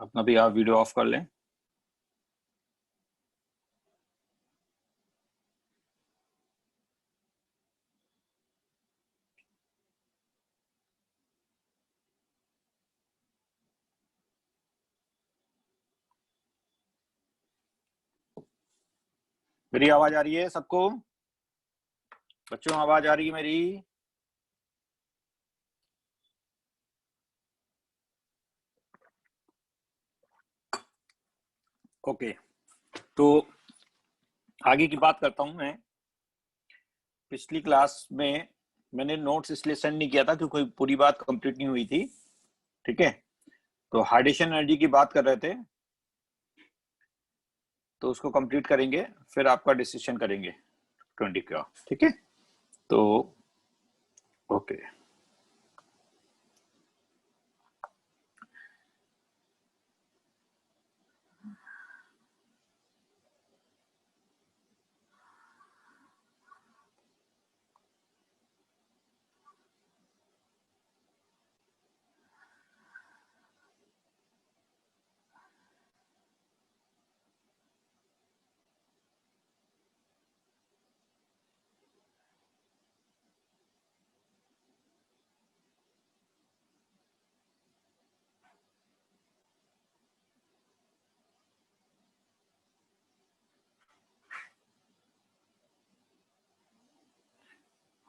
अपना भी आप वीडियो ऑफ कर लें। मेरी आवाज आ रही है सबको? बच्चों आवाज आ रही है मेरी? ओके, तो आगे की बात करता हूं मैं। पिछली क्लास में मैंने नोट्स इसलिए सेंड नहीं किया था क्योंकि पूरी बात कंप्लीट नहीं हुई थी। ठीक है, तो हार्डिशन एनर्जी की बात कर रहे थे, तो उसको कंप्लीट करेंगे, फिर आपका डिसीजन करेंगे 20 का। ठीक है, तो ओके।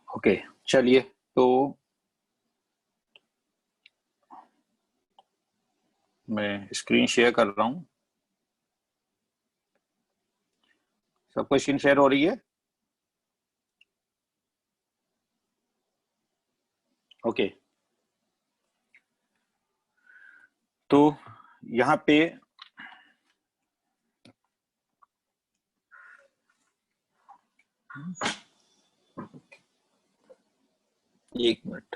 ओके, चलिए, तो मैं स्क्रीन शेयर कर रहा हूं। सबको स्क्रीन शेयर हो रही है? ओके, तो यहाँ पे एक मिनट,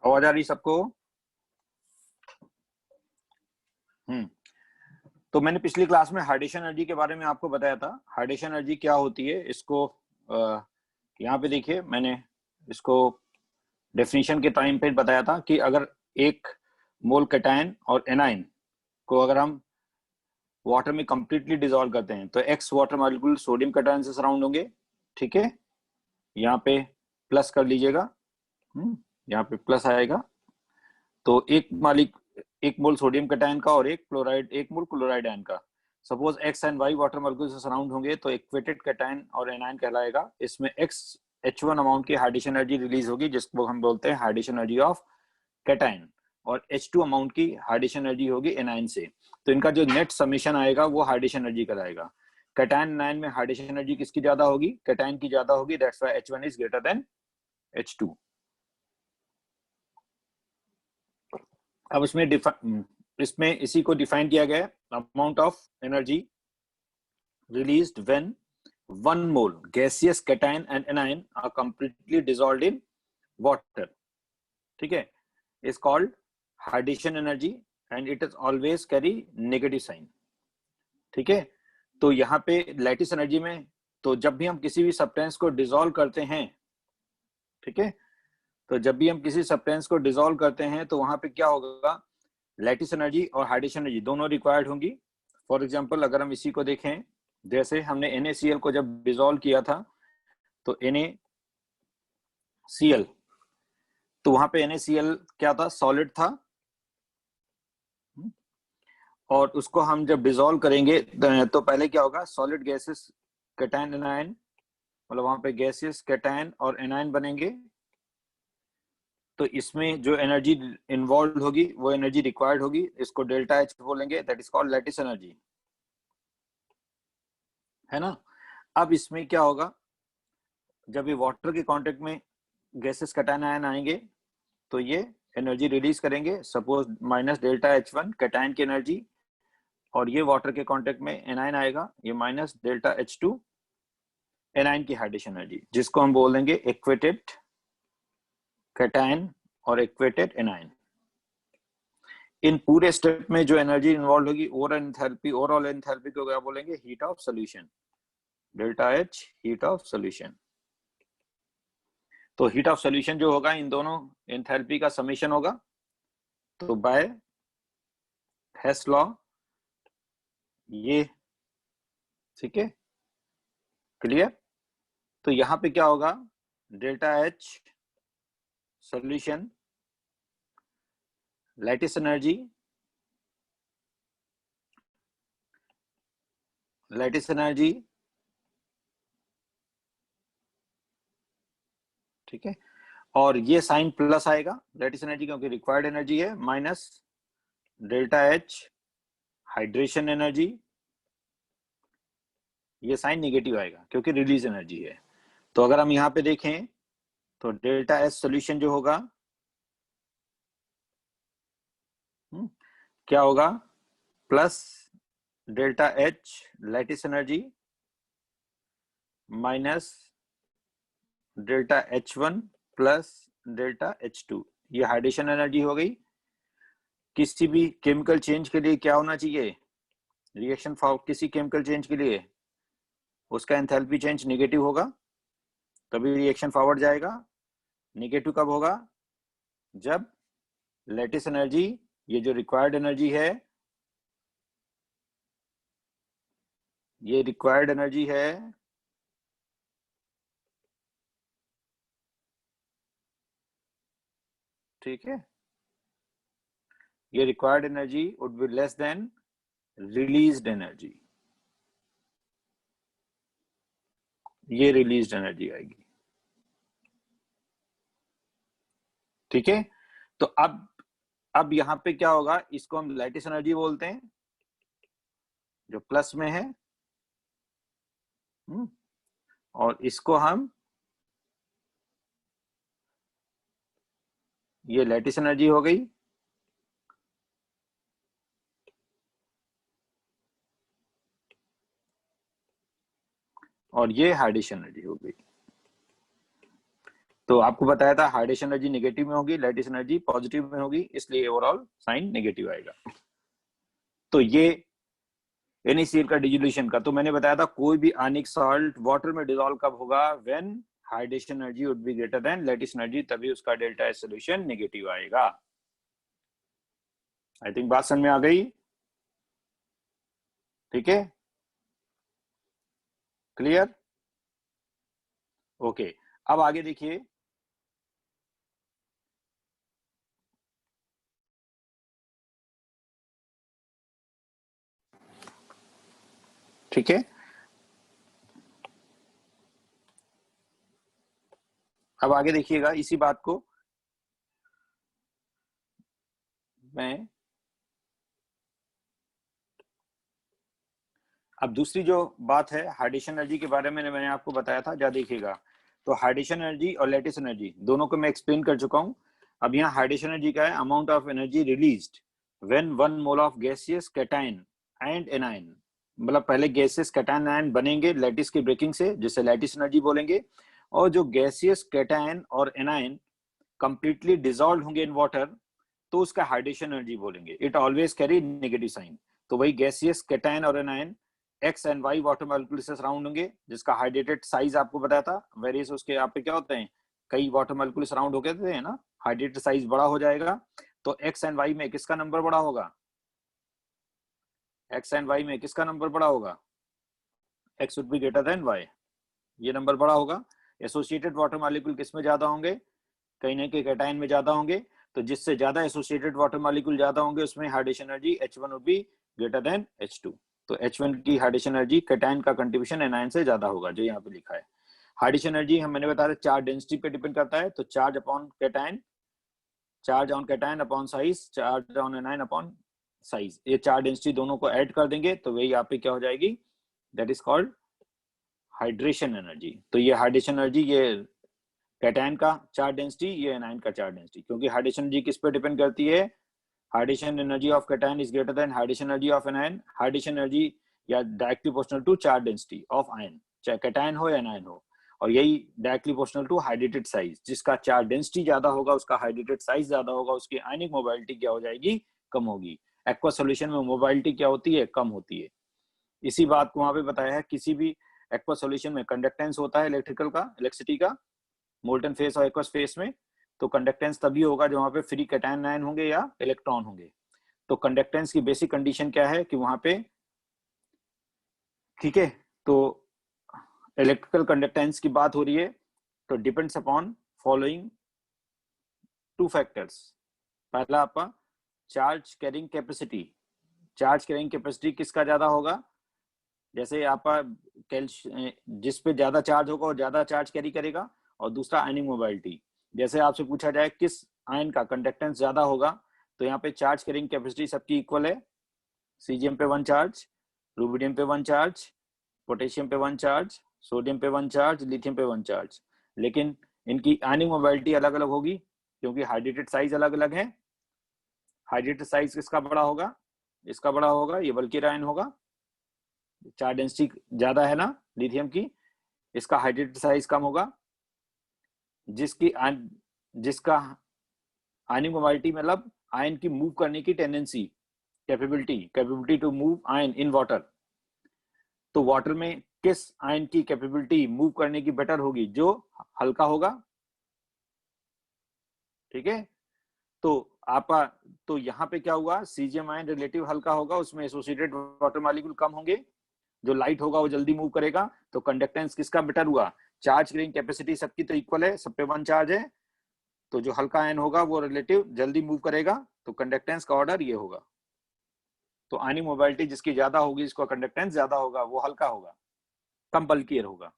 आवाज आ रही सबको? तो मैंने पिछली क्लास में हार्डिशन एनर्जी के बारे में आपको बताया था। हार्डिशन एनर्जी क्या होती है, इसको यहाँ पे देखिए, मैंने इसको डेफिनेशन के टाइम पे बताया था कि अगर एक मोल कैटायन और एनायन को अगर हम वाटर में कंप्लीटली डिसॉल्व करते हैं तो x water molecule sodium cation से सराउंड होंगे। ठीक है, यहाँ पे प्लस कर लीजिएगा, यहाँ पे प्लस आएगा। तो एक मोल सोडियम कैटायन का और एक मोल क्लोराइड आयन का, suppose x and Y water molecule से सराउंड होंगे तो इक्वेटेड कैटायन और एनायन कहलाएगा। इसमें एक्स H1 अमाउंट की हार्डिशन एनर्जी रिलीज होगी, जिसको हम बोलते हैं हार्डिशन एनर्जी ऑफ कैटायन, और H2 अमाउंट की हार्डिशन एनर्जी होगी एनायन से। तो इनका जो नेट समीशन आएगा वो हार्डिशन एनर्जी कहलाएगा। कैटायन एनायन में हार्डिशन एनर्जी किसकी ज्यादा होगी? कैटायन की ज्यादा होगी, that's why H1 is greater then H2। अब इसमें इसी को डिफाइन किया गया, amount of energy released when 1 mole gaseous cation and anion are completely dissolved in water. ठीक है, is called hydration energy and it is always carry negative sign. ठीक है, तो यहाँ पे लैटिस एनर्जी में, तो जब भी हम किसी भी सब्सटेंस को डिसॉल्व करते हैं, ठीक है, तो जब भी हम किसी सब्सटेंस को डिसॉल्व करते हैं तो वहां पे क्या होगा, लैटिस एनर्जी और हार्डिशन एनर्जी दोनों रिक्वायर्ड होंगी। फॉर एग्जांपल अगर हम इसी को देखें, जैसे हमने NaCl को जब डिसॉल्व किया था तो NaCl, तो वहां पे NaCl क्या था? सॉलिड था, और उसको हम जब डिसॉल्व करेंगे तो पहले क्या होगा, सॉलिड गैसेस कैटायन एनायन, मतलब वहां पे गैसेस कैटायन और एनायन बनेंगे। तो इसमें जो एनर्जी इन्वॉल्व होगी वो एनर्जी रिक्वायर्ड होगी, इसको डेल्टा H बोलेंगे, that is called lattice energy, है ना। अब इसमें क्या होगा, जब ये वाटर के कांटेक्ट में गैसेस कैटायन आयन आएंगे तो ये एनर्जी रिलीज करेंगे, suppose minus delta H1 cation की एनर्जी, और ये वाटर के कांटेक्ट में एनायन आएगा, ये माइनस डेल्टा H2 एनायन की हार्डिशन एनर्जी, जिसको हम बोल देंगे इक्वेटेड कैटायन और इक्वेटेड एनायन। इन पूरे स्टेप में जो एनर्जी इन्वॉल्व होगी ओवरऑल एंथैल्पी को क्या बोलेंगे? Heat of solution, delta H heat of solution. तो हीट ऑफ सॉल्यूशन जो होगा इन दोनों एंथैल्पी का समेशन होगा। तो बाय हेस लॉ ये, ठीक है, क्लियर। तो यहां पे क्या होगा? Delta H solution lattice energy, ठीक है, और ये साइन प्लस आएगा लैटिस एनर्जी क्योंकि रिक्वायर्ड एनर्जी है, minus delta H hydration energy, ये साइन नेगेटिव आएगा क्योंकि रिलीज एनर्जी है। तो अगर हम यहां पे देखें तो डेल्टा एच सॉल्यूशन जो होगा क्या होगा? Plus delta H lattice energy minus delta H one plus delta H two, ये हाइड्रेशन एनर्जी हो गई। किसी भी केमिकल चेंज के लिए क्या होना चाहिए? रिएक्शन किसी केमिकल चेंज के लिए उसका एंथैल्पी चेंज नेगेटिव होगा, तभी रिएक्शन फॉरवर्ड जाएगा। नेगेटिव कब होगा? जब लैटिस एनर्जी, ये जो रिक्वायर्ड एनर्जी है, ये रिक्वायर्ड एनर्जी है, ठीक है, ये required energy would be less than released energy, ये रिलीज्ड एनर्जी आएगी, ठीक है। तो अब यहां पे क्या होगा? इसको हम लैटिस एनर्जी बोलते हैं जो प्लस में है, और इसको हम, ये लैटिस एनर्जी हो गई, और ये हाइड्रेशन एनर्जी हो गई। तो आपको बताया था हाइड्रेशन एनर्जी नेगेटिव में होगी, लैटिस एनर्जी पॉजिटिव में होगी, इसलिए ओवरऑल साइन नेगेटिव आएगा। तो ये NaCl का डिसोल्यूशन का तो मैंने बताया था कोई भी आयनिक सॉल्ट वाटर में डिसॉल्व कब होगा? When hydration energy would be greater then lattice energy, तभी उसका डेल्टा एच सॉल्यूशन नेगेटिव आएगा। आई थिंक बात समझ में आ गई, ठीक है, क्लियर, ओके। अब आगे देखिए, ठीक है, अब आगे देखिएगा इसी बात को मैं, अब दूसरी जो बात है हाइड्रेशन एनर्जी के बारे में मैंने आपको बताया था, जा देखिएगा। तो हाइड्रेशन एनर्जी और लैटिस एनर्जी दोनों को मैं एक्सप्लेन कर चुका हूं। अब यहाँ हाइड्रेशन एनर्जी का है amount of energy released when 1 mole of gaseous cation and anion, मतलब पहले गैसियस कैटायन आयन बनेंगे लैटिस की ब्रेकिंग से, जिसे लैटिस एनर्जी बोलेंगे, और जो गैसियस कैटायन और एनायन कंप्लीटली डिसॉल्व होंगे इन वाटर, तो उसका हाइड्रेशन एनर्जी बोलेंगे। It always carry negative sign. तो वही गैसियस कैटायन और anion X and Y water molecule से सराउंड होंगे, जिसका हाइड्रेटेड साइज आपको बताया था, वेरियस उसके यहाँ पे क्या होते हैं, कई वाटर मॉलिक्यूल सराउंड होके थे, है ना, हाइड्रेटेड साइज बड़ा हो जाएगा। तो एक्स एंड वाई में किसका नंबर बड़ा होगा? एक्स एंड वाई में किसका नंबर बड़ा होगा? X would be greater than Y, ये नंबर बड़ा होगा। एसोसिएटेड वाटर मॉलिक्यूल किस में ज्यादा होंगे? कहीं ना कहीं कैटायन में ज्यादा होंगे। तो जिससे ज्यादा एसोसिएटेड वाटर मॉलिक्यूल ज्यादा होंगे उसमें hydration energy H1 would be greater then H2। तो H1 की हाइड्रेशन एनर्जी कैटायन का कंट्रीब्यूशन एनायन से ज्यादा होगा, जो यहाँ पे लिखा है। हाइड्रेशन एनर्जी हम मैंने बताया चार्ज डेंसिटी पे डिपेंड करता है, तो charge upon cation, charge on cation upon size, charge on anion upon size, ये चार्ज डेंसिटी दोनों को ऐड कर देंगे तो वही यहाँ पे क्या हो जाएगी? That is called hydration energy. तो ये हाइड्रेशन एनर्जी, ये कैटायन का चार्ज डेंसिटी, ये एनायन का चार्ज डेंसिटी, क्योंकि हाइड्रेशन एनर्जी किस पे डिपेंड करती है? Hydration energy of cation is greater than hydration energy of anion. Hydration energy या directly proportional to charge density of ion, चाहे कैटायन हो या एनायन हो, और यही directly proportional to hydrated size, जिसका चार्ज डेंसिटी ज्यादा होगा उसका हाइड्रेटेड साइज ज्यादा होगा, उसकी आयनिक मोबिलिटी क्या हो जाएगी? कम होगी। एक्वा सॉल्यूशन में मोबाइलिटी क्या होती है, कम होती है। इसी बात को वहां पे बताया है, किसी भी एक्वा सॉल्यूशन में कंडक्टेंस होता है इलेक्ट्रिसिटी का, मोल्टन फेस और एक्वस फेस में। तो कंडक्टेंस तभी होगा जब वहां पे फ्री कैटायन आयन होंगे या इलेक्ट्रॉन होंगे। तो कंडक्टेंस की बेसिक कंडीशन क्या है कि वहां पे, ठीक है, तो इलेक्ट्रिकल कंडक्टेंस की बात हो रही है तो डिपेंड्स अपॉन फॉलोइंग 2 फैक्टर्स। पहला आपका charge carrying capacity. Charge carrying capacity किसका ज्यादा होगा, जैसे आपका जिस पे ज्यादा चार्ज होगा और ज्यादा चार्ज कैरी करेगा। और दूसरा आयनिक मोबाइलिटी, जैसे आपसे पूछा जाए किस आयन का कंडक्टेंस ज्यादा होगा, तो यहाँ पे चार्ज कैरिंग कैपेसिटी सबकी इक्वल है। सीजियम पे 1 चार्ज, रूबिडियम पे 1 चार्ज, पोटेशियम पे 1 चार्ज, सोडियम पे 1 चार्ज, लिथियम पे 1 चार्ज। लेकिन इनकी आयनिक मोबाइलिटी अलग अलग होगी क्योंकि हाइड्रेटेड साइज अलग अलग है। हाइड्रेटेड साइज किसका बड़ा होगा, इसका बड़ा होगा, ये बल्कि आयन होगा। चार्ज डेंसिटी ज्यादा है ना लिथियम की, इसका हाइड्रेटेड साइज कम होगा। जिसका आयनिक मोबाइलिटी मतलब आयन की मूव करने की tendency, capability to move ion in water. तो वाटर में किस आयन की कैपेबिलिटी मूव करने की बेटर होगी, जो हल्का होगा। ठीक है, तो आपका, तो यहाँ पे क्या हुआ, सीजियम आयन रिलेटिव हल्का होगा, उसमें एसोसिएटेड वाटर मॉलिक्यूल कम होंगे। जो लाइट होगा वो जल्दी मूव करेगा। तो कंडक्टेंस किसका बेटर हुआ, चार्ज कैरिंग कैपेसिटी सबकी तो इक्वल है, सब पे 1 चार्ज है। तो जो हल्का आयन होगा वो रिलेटिव जल्दी मूव करेगा, तो कंडक्टेंस का ऑर्डर ये होगा। तो आयनिक मोबाइलिटी जिसकी ज्यादा होगी, जिसका कंडक्टेंस ज्यादा होगा, वो हल्का होगा, कम बल्कियर होगा।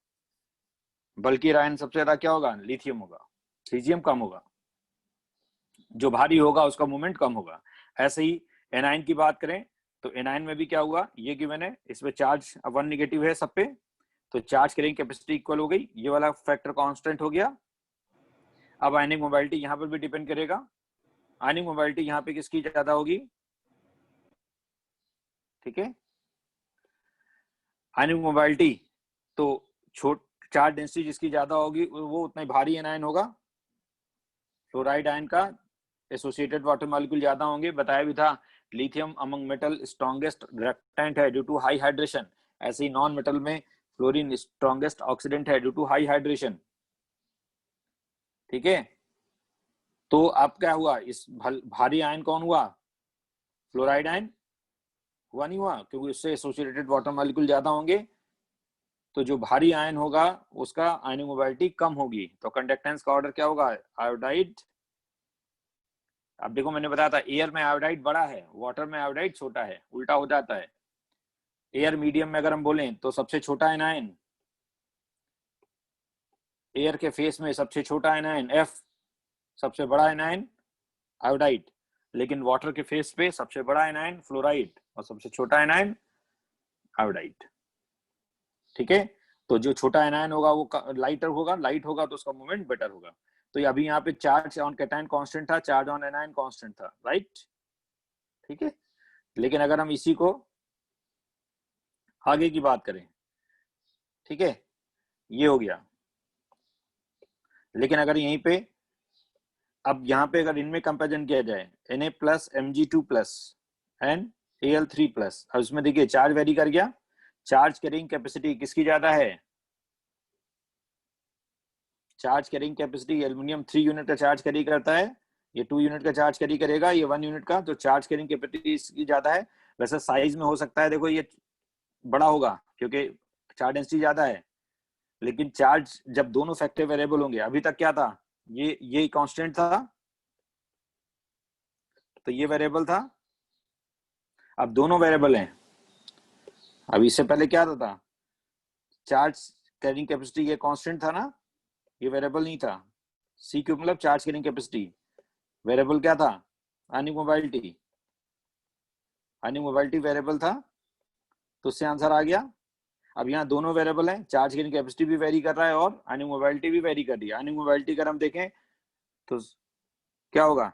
बल्कियर आयन सबसे ज्यादा क्या होगा, लिथियम होगा, सीजियम कम होगा। जो भारी होगा उसका मूवमेंट कम होगा। ऐसे ही एनायन की बात करें तो एनायन में भी क्या हुआ, ये गिवन है, इसमें चार्ज 1 नेगेटिव है सब पे, तो चार्ज कैरिंग कैपेसिटी इक्वल हो गई, ये वाला फैक्टर कांस्टेंट हो गया। अब आयनिक मोबाइलिटी यहाँ पर भी डिपेंड करेगा। आयनिक मोबाइलिटी यहाँ पे किसकी ज्यादा होगी, ठीक है, आयनिक मोबाइलिटी तो चार्ज डेंसिटी जिसकी ज्यादा होगी वो उतना ही भारी एनायन होगा। फ्लोराइड आयन का एसोसिएटेड वाटर मॉलिक्यूल ज्यादा होंगे, बताया भी था lithium among metal strongest reactant है ड्यू टू हाई हाइड्रेशन। ऐसे ही नॉन मेटल में फ्लोरीन स्ट्रॉन्गेस्ट ऑक्सीडेंट है ड्यू टू हाई हाइड्रेशन। ठीक है, तो अब क्या हुआ, इस भारी आयन कौन हुआ, फ्लोराइड आयन हुआ, नहीं हुआ, क्योंकि उससे एसोसिएटेड वाटर मॉलिक्यूल ज्यादा होंगे। तो जो भारी आयन होगा उसका आयनिक मोबाइलिटी कम होगी, तो कंडक्टेंस का ऑर्डर क्या होगा, आयोडाइड। अब देखो मैंने बताया था एयर में आयोडाइड बड़ा है, वाटर में आयोडाइड छोटा है, उल्टा हो जाता है। एयर मीडियम में अगर हम बोलें तो सबसे छोटा एनायन, एयर के फेस में सबसे छोटा एनायन एफ, सबसे बड़ा एनायन आयोडाइड। लेकिन वाटर के फेस पे सबसे बड़ा एनायन फ्लोराइड और सबसे छोटा एनायन आयोडाइड। ठीक है, तो जो छोटा एनायन होगा वो लाइटर होगा, लाइट होगा तो उसका मूवमेंट बेटर होगा। तो अभी यहाँ पे चार्ज ऑन कैटायन कांस्टेंट था, चार्ज ऑन एनायन कांस्टेंट था, राइट। ठीक है, लेकिन अगर हम इसी को आगे की बात करें, ठीक है, ये हो गया। लेकिन अगर यहीं पे, अब यहाँ पे अगर इनमें कंपेरिजन किया जाए Na plus Mg2 plus and Al3 plus, अब इसमें देखिए चार्ज वेरी कर गया। चार्ज कैरिंग कैपेसिटी किसकी ज्यादा है, charge carrying capacity aluminium 3 unit का चार्ज कैरी करता है, ये 2 यूनिट का चार्ज कैरी करेगा, ये 1 यूनिट का, तो चार्ज कैरिंग कैपेसिटी इसकी ज्यादा है। वैसे साइज में हो सकता है देखो ये बड़ा होगा क्योंकि चार्ज डेंसिटी ज्यादा है, लेकिन चार्ज जब दोनों फैक्टर वेरिएबल होंगे, अभी तक क्या था, ये कांस्टेंट था, तो ये वेरिएबल था, अब दोनों वेरिएबल हैं। अब इससे पहले क्या था, चार्ज कैरिंग कैपेसिटी ये कांस्टेंट था ना, ये वेरिएबल नहीं था। सी क्यू मतलब चार्ज कैरिंग कैपेसिटी, वेरिएबल क्या था, आयनिक मोबाइलिटी, आयनिक मोबाइलिटी वेरिएबल था, तो उससे आंसर आ गया। अब यहाँ दोनों वेरिएबल हैं, चार्ज कैरिंग कैपेसिटी भी वेरी कर रहा है और आयनिक मोबाइलिटी भी वेरी कर रही है। आयनिक मोबाइलिटी अगर हम देखें तो क्या होगा,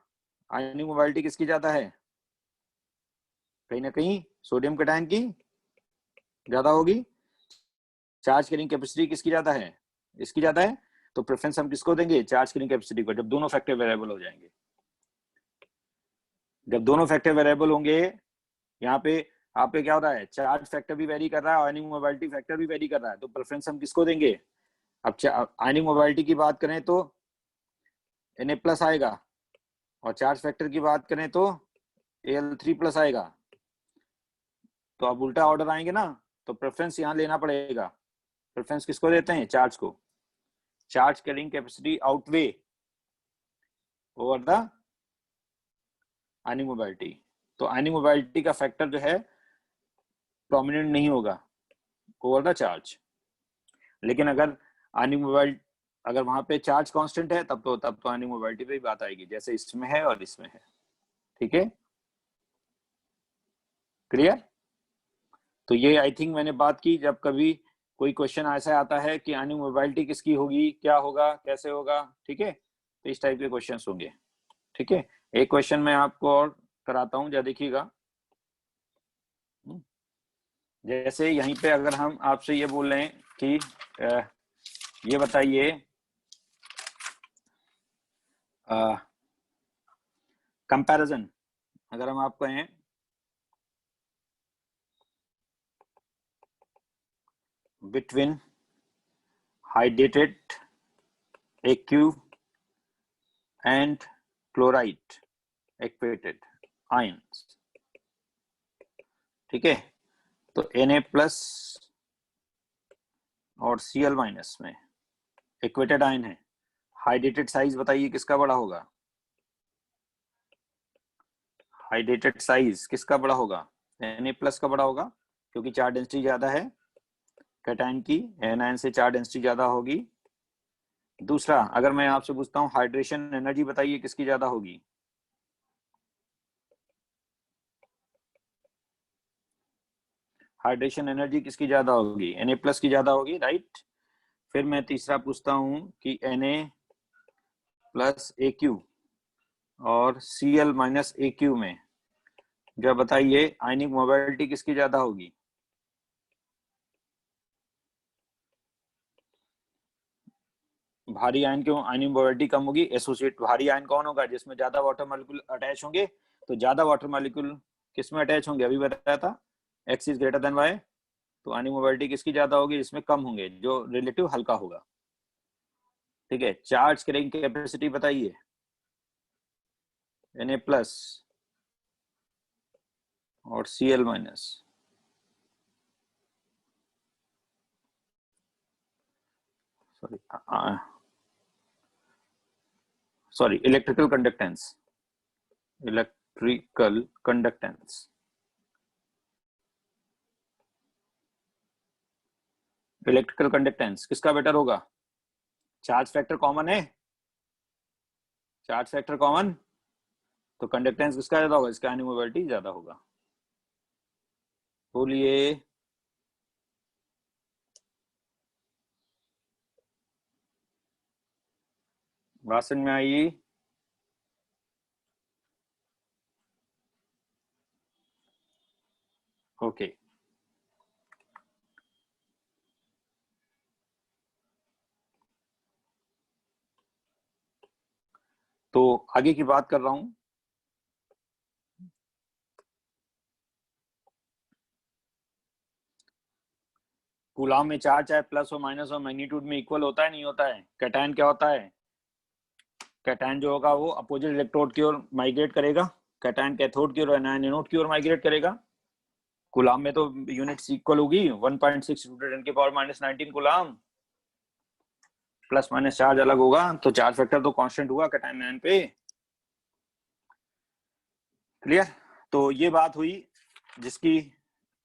आयनिक मोबाइलिटी किसकी ज्यादा है, कहीं ना कहीं सोडियम कैटायन की ज्यादा होगी। चार्ज कैरिंग कैपेसिटी किसकी ज्यादा है, इसकी ज्यादा है, तो प्रेफरेंस हम किसको देंगे, चार्ज कैरिंग कैपेसिटी को, जब दोनों फैक्टर वेरिएबल हो जाएंगे। जब दोनों फैक्टर वेरिएबल होंगे, यहाँ पे आप पे क्या हो रहा है, चार्ज फैक्टर भी वेरी कर रहा है, आयनिक मोबिलिटी फैक्टर भी वेरी कर रहा है, तो प्रेफरेंस हम किसको देंगे? अब आयनिक मोबिलिटी की बात करें तो Na+ आएगा, और चार्ज फैक्टर की बात करें तो Al3+ आएगा। तो अब उल्टा ऑर्डर आएंगे ना, तो प्रेफरेंस यहाँ लेना पड़ेगा। प्रेफरेंस किसको देते हैं? चार्ज को। Charge carrying capacity outweigh over the ionic mobility. तो आयनिक मोबिलिटी का फैक्टर जो है प्रोमिनेंट नहीं होगा ओवर द चार्ज। लेकिन अगर आयनिक मोबिलिटी, अगर वहां पे चार्ज कांस्टेंट है, तब तो आयनिक मोबिलिटी पे बात आएगी, जैसे इसमें है और इसमें है। ठीक है, क्लियर? तो ये आई थिंक मैंने बात की, जब कभी कोई क्वेश्चन ऐसा आता है कि आयनिक मोबिलिटी किसकी होगी, क्या होगा, कैसे होगा, ठीक है, तो इस टाइप के क्वेश्चंस होंगे। ठीक है, एक क्वेश्चन मैं आपको और कराता हूं, जरा देखिएगा। जैसे यहीं पे अगर हम आपसे ये बोल रहे हैं कि ये बताइए कंपैरिजन, अगर हम आपको कहें between hydrated aqueous and chloride equated ions, ठीक है, तो Na+ और Cl- में इक्वेटेड आयन है, हाइड्रेटेड साइज बताइए किसका बड़ा होगा? हाइड्रेटेड साइज किसका बड़ा होगा? Na+ का बड़ा होगा, क्योंकि चार्ज डेंसिटी ज्यादा है कैटायन की, एनायन से चार्ज डेंसिटी ज्यादा होगी। दूसरा, अगर मैं आपसे पूछता हूँ हाइड्रेशन एनर्जी बताइए किसकी ज्यादा होगी? हाइड्रेशन एनर्जी किसकी ज्यादा होगी? Na+ की ज्यादा होगी, राइट। फिर मैं तीसरा पूछता हूं कि Na+Aq और Cl-Aq में जब बताइए आयनिक मोबिलिटी किसकी ज्यादा होगी? भारी आयन क्यों आयनिक मोबिलिटी कम होगी? एसोसिएट भारी आयन कौन होगा? जिसमें ज्यादा वाटर मॉलिक्यूल अटैच होंगे। तो ज्यादा वाटर मॉलिक्यूल किस में अटैच होंगे? अभी बताया था X is greater then Y। तो आयनिक मोबिलिटी किसकी ज्यादा होगी? जिसमें कम होंगे, जो रिलेटिव हल्का होगा। ठीक है, चार्ज कैरिंग कैपेसिटी बताइए। Na+ और Cl-। Sorry, electrical conductance. Electrical conductance, electrical conductance किसका बेटर होगा? चार्ज फैक्टर कॉमन है, चार्ज फैक्टर कॉमन, तो कंडक्टेंस किसका ज्यादा होगा? इसका आयनिक मोबिलिटी ज्यादा होगा। बोलिए। बात समझ में आई? ओके, तो आगे की बात कर रहा हूं। कूलाम में चार्ज चाहे प्लस और माइनस और मैग्नीट्यूड में इक्वल होता है, नहीं होता है? कैटायन क्या होता है? कैटायन जो होगा वो अपोजिट इलेक्ट्रोड की ओर माइग्रेट करेगा, कैटायन कैथोड की ओर, एनायन एनोड की ओर माइग्रेट करेगा। कूलाम में तो यूनिट्स इक्वल होगी, 1.6 × 10⁻⁹ कूलाम। प्लस माइनस चार्ज अलग होगा, तो चार्ज फैक्टर तो कांस्टेंट हुआ कैटायन आयन पे। क्लियर? तो ये बात हुई जिसकी,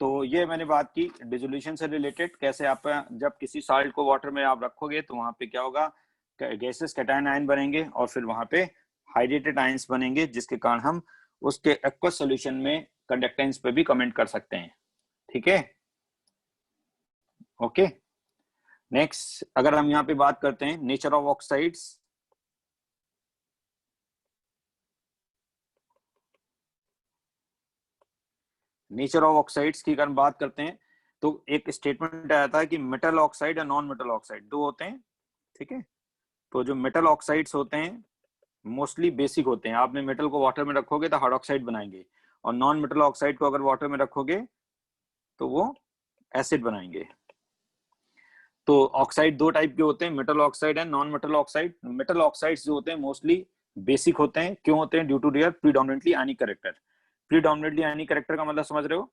तो ये मैंने बात की डिसोल्यूशन से रिलेटेड, कैसे आप जब किसी सॉल्ट को वाटर में आप रखोगे तो वहां पे क्या होगा, गैसेस कैटायन आयन बनेंगे और फिर वहां पे हाइड्रेटेड आयंस बनेंगे, जिसके कारण हम उसके एक्वस सॉल्यूशन में कंडक्टेंस पे भी कमेंट कर सकते हैं। ठीक है, ओके। नेक्स्ट, अगर हम यहाँ पे बात करते हैं nature of oxides, nature of oxides की अगर हम बात करते हैं तो एक स्टेटमेंट आया था कि मेटल ऑक्साइड और नॉन मेटल ऑक्साइड दो होते हैं। ठीक है, तो जो मेटल ऑक्साइड्स होते हैं मोस्टली बेसिक होते हैं। आपने मेटल को वाटर में रखोगे तो हार्ड ऑक्साइड बनाएंगे, और नॉन मेटल ऑक्साइड को अगर वाटर में रखोगे तो वो एसिड बनाएंगे। तो ऑक्साइड दो टाइप के होते हैं, metal oxide and non metal oxide. Metal oxides जो होते हैं मोस्टली बेसिक होते हैं। क्यों होते हैं? Due to their predominantly ionic character. Predominantly ionic character का मतलब समझ रहे हो?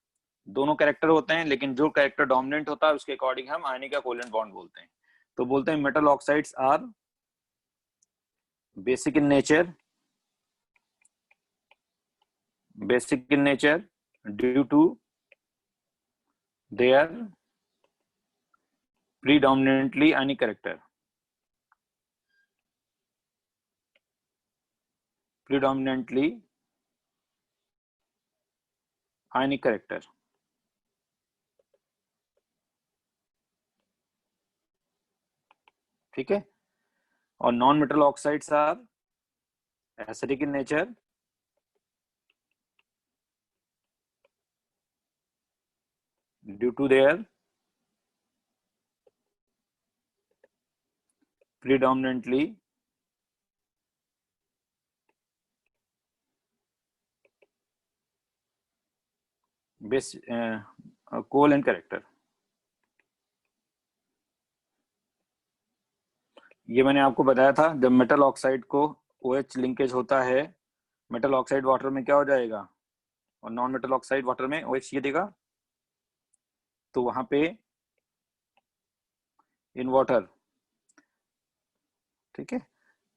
दोनों कैरेक्टर होते हैं, लेकिन जो कैरेक्टर डोमिनेंट होता है उसके अकॉर्डिंग हम आयनिक या कोवेलेंट बॉन्ड बोलते हैं। तो बोलते हैं metal oxides are basic in nature, basic in nature due to their predominantly ionic character. Predominantly ionic character. ठीक है। और non metal oxides are acidic in nature due to their predominantly base covalent character। ये मैंने आपको बताया था, जब metal oxide को OH लिंकेज होता है, मेटल ऑक्साइड वाटर में क्या हो जाएगा, और नॉन मेटल ऑक्साइड वाटर में OH ये देगा, तो वहां पे इन वाटर, ठीक है,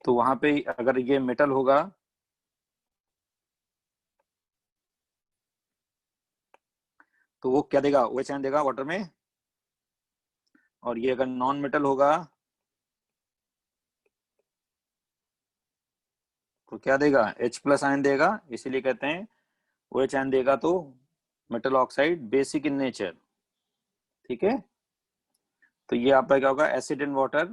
तो वहां पे अगर ये मेटल होगा तो वो क्या देगा, OH आयन देगा वाटर में। और ये अगर नॉन मेटल होगा तो क्या देगा, H+ आयन देगा। इसीलिए कहते हैं OH आयन देगा तो metal oxide basic in nature. ठीक है। तो ये आपका क्या होगा, एसिड इन वाटर।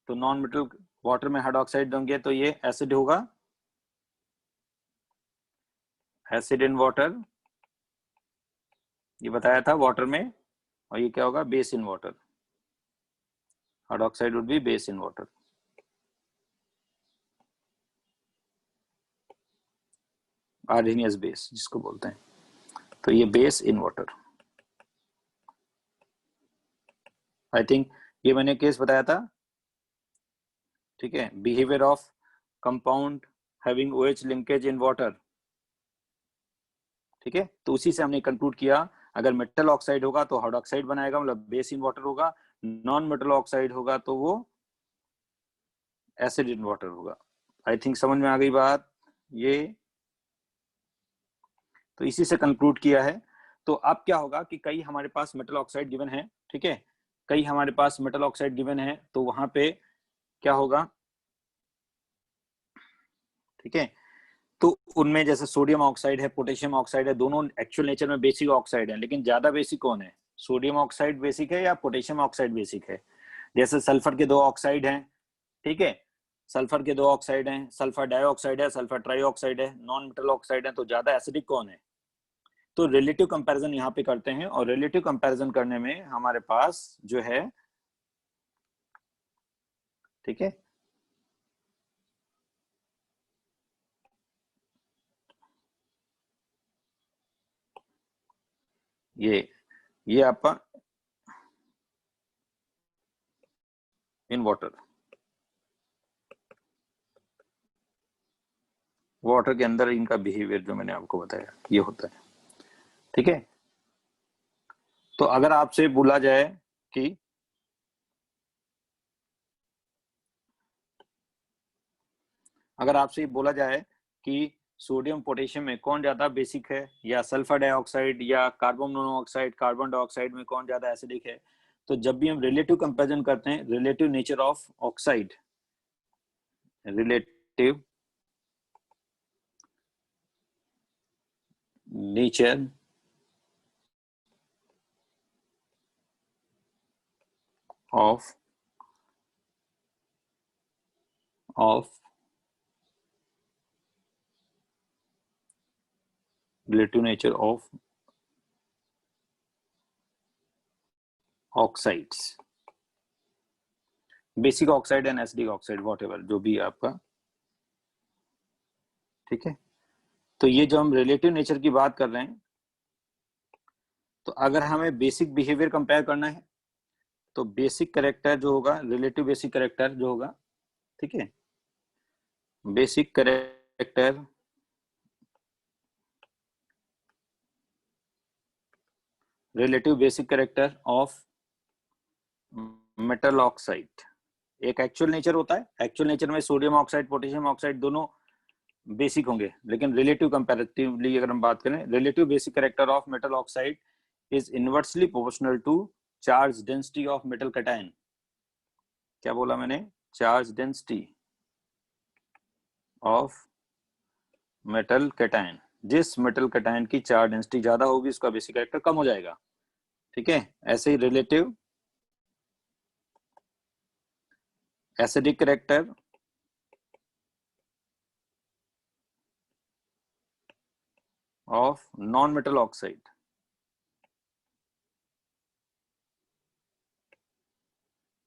तो नॉन मेटल वाटर में हाइड्रोक्साइड देंगे तो ये एसिड होगा, एसिड इन वाटर, ये बताया था वाटर में। और ये क्या होगा, base in water. Hydroxide would be base in water. Arsenious base जिसको बोलते हैं, तो ये base in water. I think ये मैंने केस बताया था। ठीक है, behaviour of compound having OH linkage in water. ठीक है, तो उसी से हमने कंक्लूड किया, अगर मेटल ऑक्साइड होगा तो हाइड्रोक्साइड बनाएगा, मतलब बेस इन वाटर होगा। नॉन मेटल ऑक्साइड होगा तो वो एसिड इन वाटर होगा। आई थिंक समझ में आ गई बात ये। तो इसी से कंक्लूड किया है। तो अब क्या होगा कि कई हमारे पास मेटल ऑक्साइड गिवन है, ठीक है, कई हमारे पास मेटल ऑक्साइड गिवन है, तो वहां पे क्या होगा, ठीक है, तो उनमें जैसे सोडियम ऑक्साइड है, पोटेशियम ऑक्साइड है, दोनों एक्चुअल नेचर में बेसिक ऑक्साइड है, लेकिन ज्यादा बेसिक कौन है, सोडियम ऑक्साइड बेसिक है या पोटेशियम ऑक्साइड बेसिक है। जैसे सल्फर के दो ऑक्साइड हैं, ठीक है, सल्फर के दो ऑक्साइड हैं, सल्फर डाइऑक्साइड है, सल्फर ट्राइऑक्साइड है, नॉन मेटल ऑक्साइड है, तो ज्यादा एसिडिक कौन है। तो रिलेटिव कंपैरिजन यहाँ पे करते हैं, और रिलेटिव कंपैरिजन करने में हमारे पास जो है, ठीक है, ये आपका इन वाटर, वाटर के अंदर इनका बिहेवियर जो मैंने आपको बताया ये होता है। ठीक है, तो अगर आपसे बोला जाए कि अगर आपसे बोला जाए कि सोडियम पोटेशियम में कौन ज्यादा बेसिक है, या सल्फर डाइऑक्साइड या कार्बन मोनोऑक्साइड कार्बन डाइऑक्साइड में कौन ज्यादा एसिडिक है, तो जब भी हम रिलेटिव कंपैरिजन करते हैं, relative nature of oxide, relative nature of relative nature of oxides, basic oxide and acidic oxide, what ever जो भी आपका ठीक है, तो ये जो हम रिलेटिव नेचर की बात कर रहे हैं, तो अगर हमें बेसिक बिहेवियर कंपेयर करना है तो बेसिक कैरेक्टर जो होगा, रिलेटिव बेसिक कैरेक्टर जो होगा, ठीक है, basic character relative basic character of metal oxide, एक एक्चुअल नेचर होता है, एक्चुअल नेचर में सोडियम ऑक्साइड पोटेशियम ऑक्साइड दोनों बेसिक होंगे, लेकिन रिलेटिव कंपैरेटिवली अगर हम बात करें, relative basic character of metal oxide is inversely proportional to charge density of metal cation. क्या बोला मैंने? Charge density of metal cation, जिस मेटल कैटायन की चार्ज डेंसिटी ज्यादा होगी उसका बेसिक कैरेक्टर कम हो जाएगा, ठीक है। ऐसे ही relative acidic character of non metal oxide,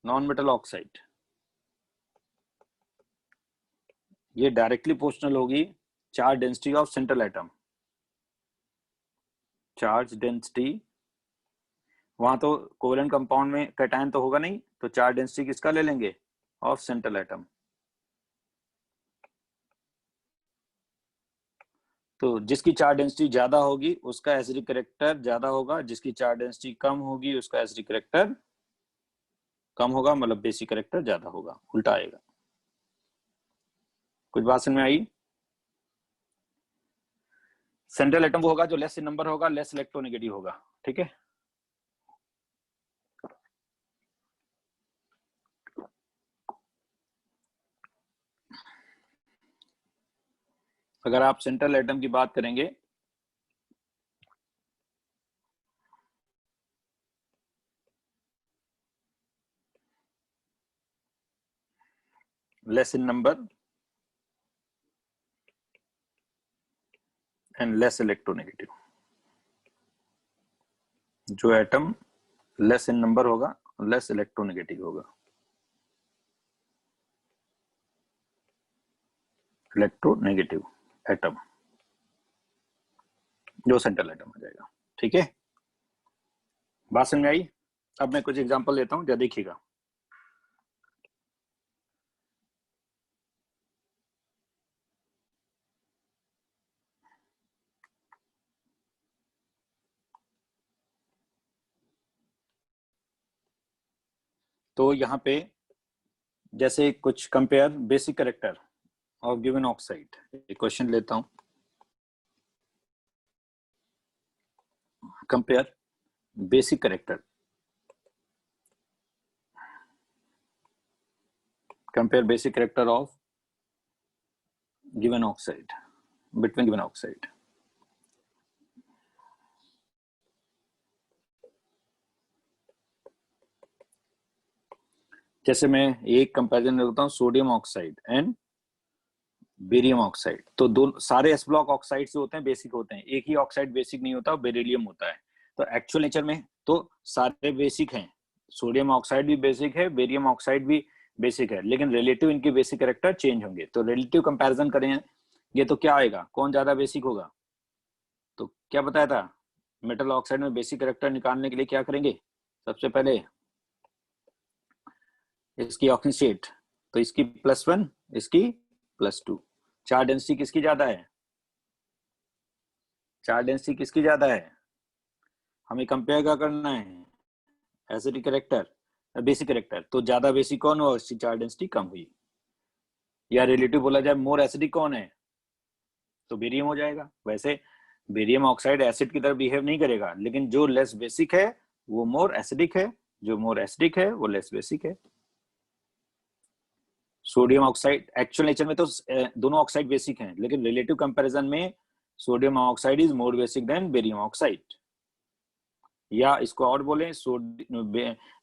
non metal oxide, ये डायरेक्टली प्रोपोर्शनल होगी charge density of central atom. Charge density, वहां तो कोवेलेंट कंपाउंड में कैटायन तो होगा नहीं, तो चार्ज डेंसिटी किसका ले लेंगे? Of central atom. तो जिसकी चार्ज डेंसिटी ज्यादा होगी उसका एसिडिक कैरेक्टर ज्यादा होगा, जिसकी चार्ज डेंसिटी कम होगी उसका एसिडिक कैरेक्टर कम होगा, मतलब बेसिक कैरेक्टर ज्यादा होगा, उल्टा आएगा। कुछ बात समझ में आई? सेंट्रल एटम वो होगा जो लेस इन नंबर होगा, लेस इलेक्ट्रोनेगेटिव होगा, ठीक है। अगर आप सेंट्रल एटम की बात करेंगे less in number and less electronegative, जो एटम लेस इन नंबर होगा, लेस इलेक्ट्रोनेगेटिव होगा, इलेक्ट्रोनेगेटिव एटम जो सेंट्रल एटम आ जाएगा, ठीक है। बात समझ में आई? अब मैं कुछ एग्जांपल लेता हूं, क्या देखिएगा। तो यहाँ पे जैसे कुछ compare basic character of given oxide, एक क्वेश्चन लेता हूं, compare basic character, compare basic character of given oxide between given oxide। जैसे मैं एक कंपैरिजन लेता हूं, sodium oxide and barium oxide. तो दो सारे एस ब्लॉक ऑक्साइड होते हैं बेसिक होते हैं, एक ही ऑक्साइड बेसिक नहीं होता, बेरिलियम होता है। तो एक्चुअल नेचर में तो सारे बेसिक हैं, सोडियम ऑक्साइड भी बेसिक है, बेरियम ऑक्साइड भी बेसिक है, लेकिन रिलेटिव इनके बेसिक कैरेक्टर चेंज होंगे। तो रिलेटिव कंपैरिजन करेंगे तो क्या आएगा, कौन ज्यादा बेसिक होगा? तो क्या बताया था, मेटल ऑक्साइड में बेसिक कैरेक्टर निकालने के लिए क्या करेंगे? सबसे पहले इसकी ऑक्सीजन स्टेट, तो इसकी +1 इसकी +2, चार्ज डेंसिटी किसकी ज्यादा है? चार्ज डेंसिटी किसकी ज्यादा है? हमें कंपेयर क्या करना है? एसिडिक कैरेक्टर बेसिक कैरेक्टर, तो ज्यादा बेसिक कौन हुआ, उसकी चार्ज डेंसिटी कम हुई। या रिलेटिव बोला जाए मोर एसिडिक कौन है, तो बेरियम हो जाएगा। वैसे बेरियम ऑक्साइड एसिड की तरह बिहेव नहीं करेगा, लेकिन जो लेस बेसिक है वो मोर एसिडिक है, जो मोर एसिडिक है वो लेस बेसिक है। सोडियम ऑक्साइड एक्चुअल नेचर में तो दोनों ऑक्साइड बेसिक हैं, लेकिन रिलेटिव कंपैरिजन में sodium oxide is more basic than barium oxide. या इसको और बोले,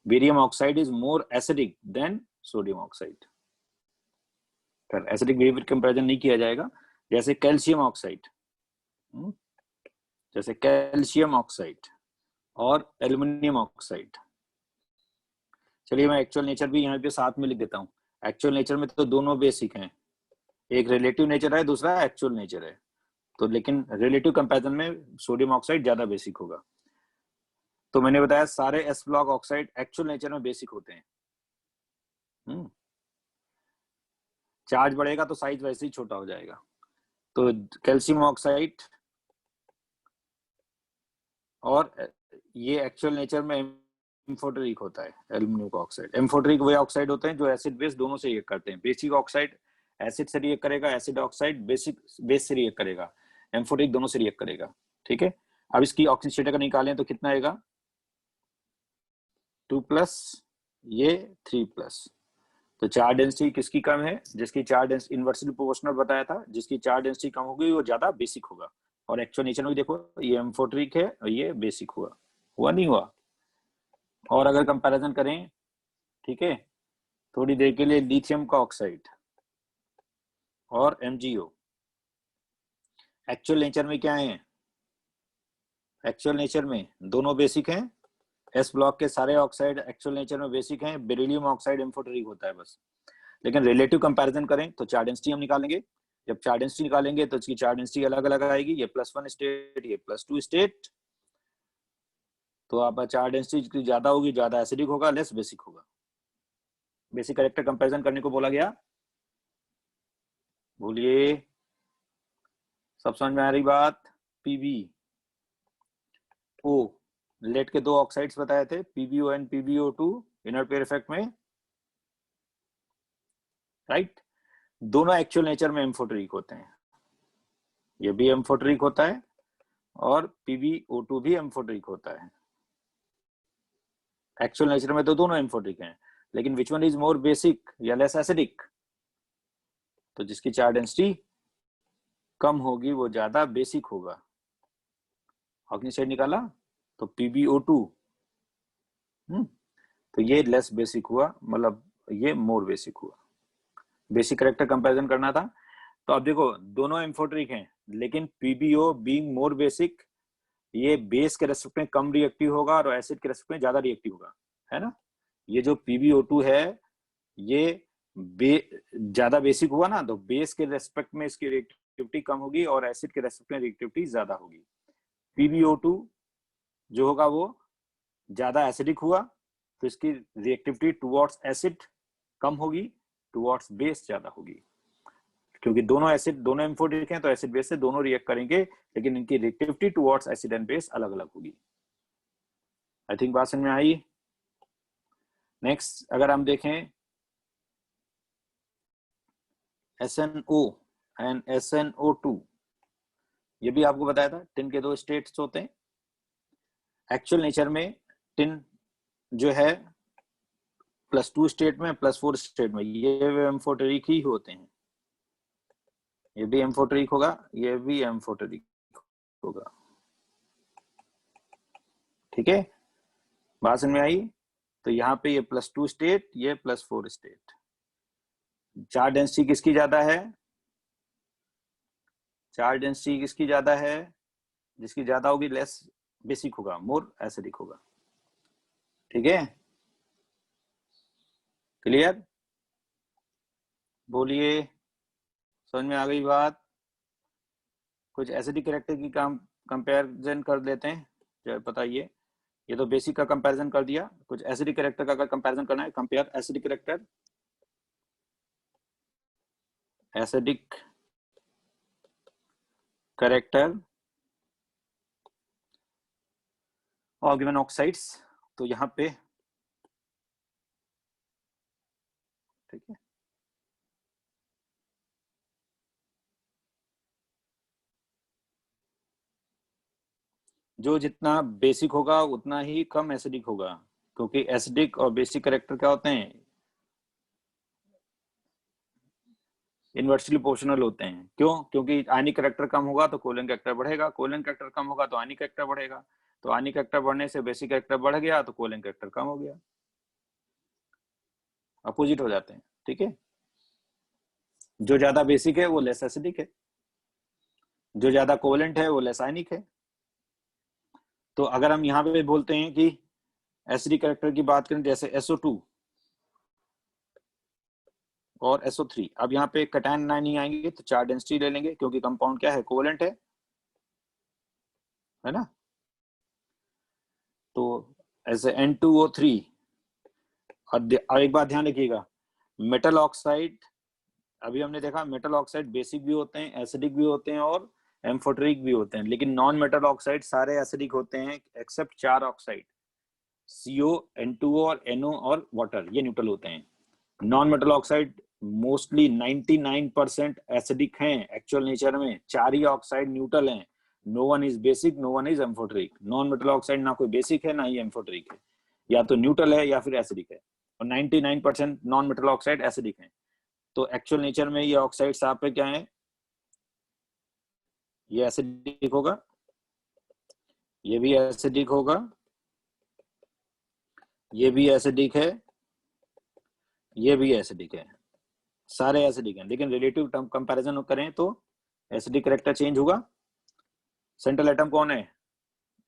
barium oxide is more acidic than sodium oxide. फिर एसिडिक बिहेवियर कंपैरिजन नहीं किया जाएगा। जैसे कैल्शियम ऑक्साइड, जैसे कैल्शियम ऑक्साइड और एल्युमिनियम ऑक्साइड। चलिए मैं एक्चुअल नेचर भी यहाँ पे साथ में लिख देता हूँ। एक्चुअल नेचर में तो दोनों बेसिक हैं, एक रिलेटिव नेचर है, दूसरा एक्चुअल नेचर है। तो लेकिन रिलेटिव कंपैरिजन में सोडियम ऑक्साइड ज्यादा बेसिक होगा। तो मैंने बताया सारे S block oxide actual nature में बेसिक होते हैं। चार्ज बढ़ेगा तो साइज वैसे ही छोटा हो जाएगा। तो कैल्शियम ऑक्साइड और ये एक्चुअल नेचर में एम्फोटेरिक होता है। एल्युमिनियम का ऑक्साइड, एम्फोटेरिक वे ऑक्साइड होते हैं जो एसिड बेस दोनों से रिएक्ट करते हैं। बेसिक ऑक्साइड एसिड से रिएक्ट करेगा, एसिड ऑक्साइड बेसिक बेस से रिएक्ट करेगा, एम्फोटेरिक दोनों से रिएक्ट करेगा। ठीक है, अब इसकी ऑक्सीजन स्टेट अगर निकालें तो कितना आएगा, 2+, ये 3+। तो चार्ज डेंसिटी किसकी कम है, जिसकी चार्ज डेंसिटी इनवर्सली प्रोपोर्शनल बताया था, जिसकी चार्ज डेंसिटी कम होगी वो ज्यादा बेसिक होगा। और एक्चुअल नेचर में देखो ये एम्फोटेरिक है और ये बेसिक हुआ नहीं हुआ। और अगर कंपैरिजन करें, ठीक है, थोड़ी देर के लिए लिथियम का ऑक्साइड और MgO एक्चुअल नेचर में क्या है, एक्चुअल नेचर में दोनों बेसिक हैं। एस ब्लॉक के सारे ऑक्साइड एक्चुअल नेचर में बेसिक हैं, बेरिलियम ऑक्साइड एम्फोटेरिक होता है बस। लेकिन रिलेटिव कंपैरिजन करें तो चार्ज डेंसिटी हम निकालेंगे। जब चार्ज डेंसिटी निकालेंगे तो इसकी चार्ज डेंसिटी अलग अलग आएगी, ये +1 स्टेट, ये +2 स्टेट। तो आप चार्ज डेंसिटी ज्यादा होगी, ज्यादा एसिडिक होगा, लेस बेसिक होगा। बेसिक कैरेक्टर कंपैरिजन करने को बोला गया, भूलिए, सब समझ में आ रही बात। PbO लेड के 2 ऑक्साइड्स बताए थे, PbO and PbO2 inner pair effect में, राइट। दोनों एक्चुअल नेचर में एम्फोटेरिक होते हैं, ये भी एम्फोटेरिक होता है और PbO2 भी एम्फोटेरिक होता है। एक्चुअल नेचर में तो दोनों एम्फोटेरिक हैं, लेकिन which one is more basic या लेस एसिडिक, तो जिसकी चार्ज डेंसिटी कम होगी वो ज्यादा बेसिक होगा। ऑक्सीजन स्टेट निकाला तो PbO2, तो ये लेस बेसिक हुआ, मतलब ये मोर बेसिक हुआ। बेसिक कैरेक्टर कंपैरिजन करना था। तो अब देखो दोनों एम्फोटेरिक हैं, लेकिन PbO बीइंग मोर बेसिक, ये बेस के रेस्पेक्ट में कम रिएक्टिव होगा और एसिड के रेस्पेक्ट में ज्यादा रिएक्टिव होगा, है ना। ये जो PbO2 है ये ज्यादा बेसिक हुआ ना, तो बेस के रेस्पेक्ट में इसकी रिएक्टिविटी कम होगी और एसिड के रेस्पेक्ट में रिएक्टिविटी ज्यादा होगी। PbO2 जो होगा वो ज्यादा एसिडिक हुआ, तो इसकी रिएक्टिविटी टुवर्ड्स एसिड कम होगी, टुवर्ड्स बेस ज्यादा होगी। क्योंकि दोनों एसिड, दोनों एम्फोटेरिक हैं तो एसिड बेस से दोनों रिएक्ट करेंगे, लेकिन इनकी reactivity towards acid and base अलग अलग होगी। आई थिंक बात समझ में आई। नेक्स्ट अगर हम देखें SNO एंड SNO2, ये भी आपको बताया था टिन के 2 स्टेट्स होते हैं। एक्चुअल नेचर में टिन जो है +2 स्टेट में, +4 स्टेट में, ये एम्फोटेरिक ही होते हैं। ये भी एम्फोटेरिक होगा, ये भी एम्फोटेरिक होगा। ठीक है, बात समझ में आई। तो यहाँ पे ये +2 स्टेट, ये +4 स्टेट। चार्ज डेंसिटी किसकी ज्यादा है, चार्ज डेंसिटी किसकी ज्यादा है, जिसकी ज्यादा होगी लेस बेसिक होगा, मोर एसिडिक होगा। ठीक है, क्लियर, बोलिए, समझ में आ गई बात। कुछ एसिडिक कैरेक्टर की कंपैरिजन कर लेते हैं, जो बताइए। ये तो बेसिक का कंपैरिजन कर दिया, कुछ एसिडिक कैरेक्टर का अगर कंपैरिजन करना है, compare acidic character, acidic character और गिवन ऑक्साइड्स। तो यहाँ पे ठीक है, जो जितना बेसिक होगा उतना ही कम एसिडिक होगा, क्योंकि एसिडिक और बेसिक कैरेक्टर क्या होते हैं, इनवर्सली प्रोपोर्शनल होते हैं। क्यों, क्योंकि आयनिक कैरेक्टर कम होगा तो कोलन कैरेक्टर बढ़ेगा, कोलन कैरेक्टर कम होगा तो आयनिक कैरेक्टर बढ़ेगा, तो आयनिक कैरेक्टर बढ़ने से बेसिक कैरेक्टर बढ़ गया तो कोलन कैरेक्टर कम हो गया, अपोजिट हो जाते हैं। ठीक है, जो ज्यादा बेसिक है वो लेस एसिडिक है, जो ज्यादा कोवेलेंट है वो लेस आयनिक है। तो अगर हम यहाँ पे बोलते हैं कि एसिडिक कैरेक्टर की बात करें, जैसे SO2, और SO3। अब यहाँ पे कैटायन नहीं आएंगे तो 4 डेंसिटी ले लेंगे क्योंकि कंपाउंड क्या है, कोवेलेंट है ना। तो ऐसे N2O3। और एक बात ध्यान रखिएगा, मेटल ऑक्साइड, अभी हमने देखा मेटल ऑक्साइड बेसिक भी होते हैं, एसिडिक भी होते हैं और एम्फोटेरिक भी होते हैं, लेकिन नॉन मेटल ऑक्साइड सारे एसिडिक होते हैं एक्सेप्ट 4 ऑक्साइड, CO, N2O और NO और वाटर, ये न्यूट्रल होते हैं। Non metal oxide mostly 99% acidic हैं एक्चुअल नेचर में, 4 ही ऑक्साइड न्यूट्रल हैं। No one is basic, no one is amphoteric. Non metal oxide ना कोई बेसिक है ना ही एम्फोटेरिक है, या तो न्यूट्रल है या फिर एसिडिक है, और 99% नॉन मेटल ऑक्साइड एसिडिक हैं। तो एक्चुअल नेचर में ये ऑक्साइड्स आप पे क्या है, ये एसिडिक होगा, ये भी एसिडिक होगा, ये भी एसिडिक है, ये भी एसिडिक है, सारे एसिडिक हैं। लेकिन रिलेटिव टर्म कंपैरिजन करें तो एसिडिक कैरेक्टर चेंज होगा। सेंट्रल एटम कौन है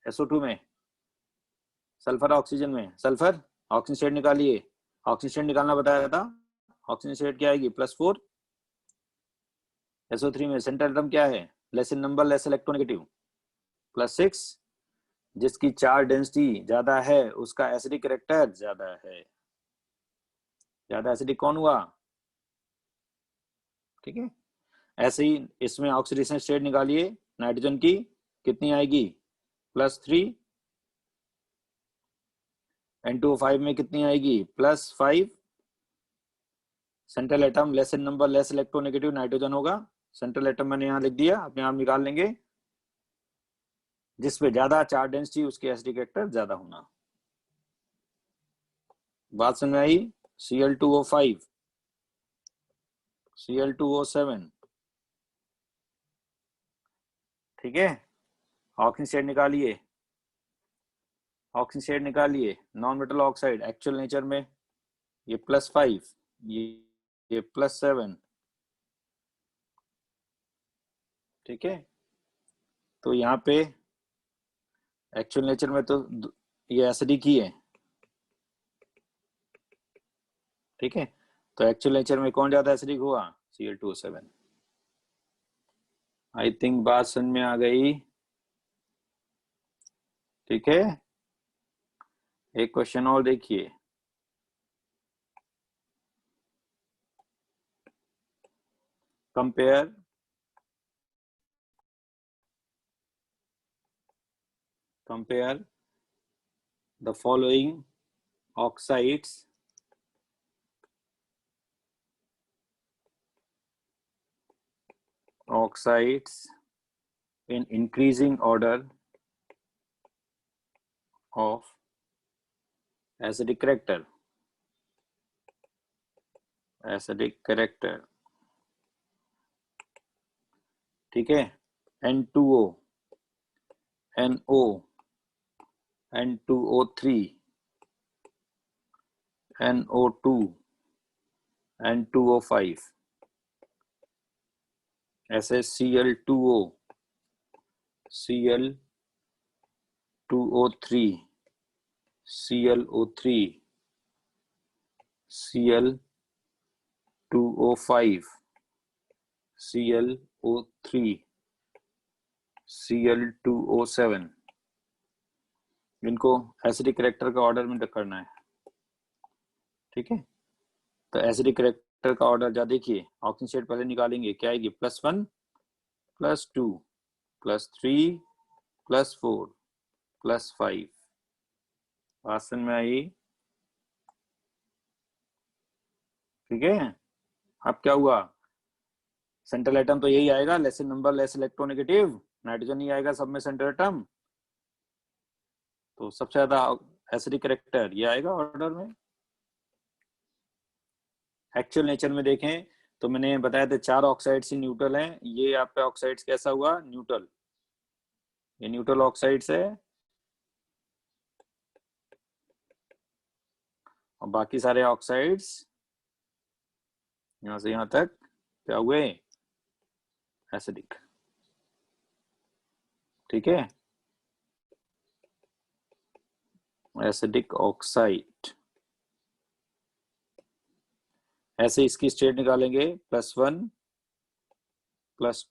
SO2 में, सल्फर ऑक्सीजन में, सल्फर ऑक्सीजन शेड निकालिए, ऑक्सीजन शेड निकालना बताया था, ऑक्सीजन शेड क्या आएगी +4। SO3 में सेंट्रल एटम क्या है, less in number less electronegative, +6। जिसकी 4 डेंसिटी ज्यादा है उसका एसिडिक कैरेक्टर ज्यादा है, ज्यादा एसिडिक कौन हुआ, ठीक है। ऐसे ही इसमें ऑक्सीडेशन स्टेट निकालिए, नाइट्रोजन की कितनी आएगी +3, N2O5 में कितनी आएगी +5। Central atom less in number less electronegative nitrogen होगा, सेंट्रल एटम मैंने यहाँ लिख दिया, अपने आप निकाल लेंगे। जिसपे ज्यादा चार्ज डेंसिटी उसके एसिडिक कैरेक्टर ज्यादा होना। बात समझ में आई। Cl2O5, Cl2O7, ठीक है। ऑक्सीजन शेड निकालिए, ऑक्सीजन शेड निकालिए, non metal oxide actual nature में ये +5, ये +7, ठीक है। तो यहाँ पे एक्चुअल नेचर में तो ये एसिडिक ही है, ठीक है। तो एक्चुअल नेचर में कौन ज्यादा एसिडिक हुआ, Cl2O7। आई थिंक बात समझ में आ गई, ठीक है। एक क्वेश्चन और देखिए, compare the following oxides in increasing order of acidic character, ठीक है। N2O, NO, N2O3, NO2, N2O5, ऐसे Cl2O, Cl2O3, ClO3, Cl2O5, ClO3, Cl2O7, इनको एसिडिक कैरेक्टर का ऑर्डर में करना है, ठीक है। तो एसिडिक कैरेक्टर का ऑर्डर जा देखिए, ऑक्सीजन शेड पहले निकालेंगे, क्या आएगी +1, +2, +3, +4, +5। आसन में आई, ठीक है। अब क्या हुआ, सेंट्रल एटम तो यही आएगा, less number less electronegative, nitrogen ही आएगा सब में सेंट्रल एटम, तो सबसे ज्यादा एसिडिक कैरेक्टर ये आएगा ऑर्डर में। एक्चुअल नेचर में देखें तो मैंने बताया था 4 ऑक्साइड्स ही न्यूट्रल हैं, ये आपका ऑक्साइड्स कैसा हुआ न्यूट्रल, ये न्यूट्रल ऑक्साइड्स है, और बाकी सारे ऑक्साइड्स यहां से यहां तक क्या हुए एसिडिक, ठीक है। एसिडिक ऑक्साइड, ऐसे इसकी स्टेट निकालेंगे, +1 प्लस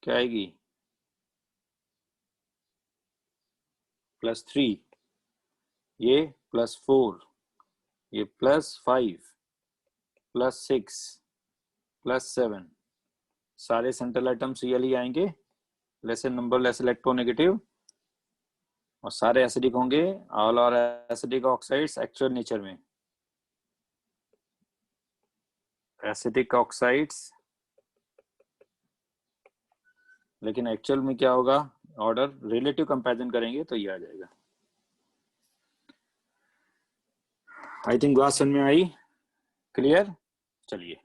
क्या आएगी, +3, ये +4, ये +5, +6, +7, सारे सेंट्रल आइटम्स रियल ही आएंगे, लेस नंबर लेस इलेक्ट्रोनेगेटिव, और सारे एसिडिक होंगे। All are acidic oxides actual nature में। एसिडिक ऑक्साइड्स, लेकिन एक्चुअल में क्या होगा, ऑर्डर रिलेटिव कंपैरिजन करेंगे तो ये आ जाएगा। आई थिंक बात समझ में आई, क्लियर। चलिए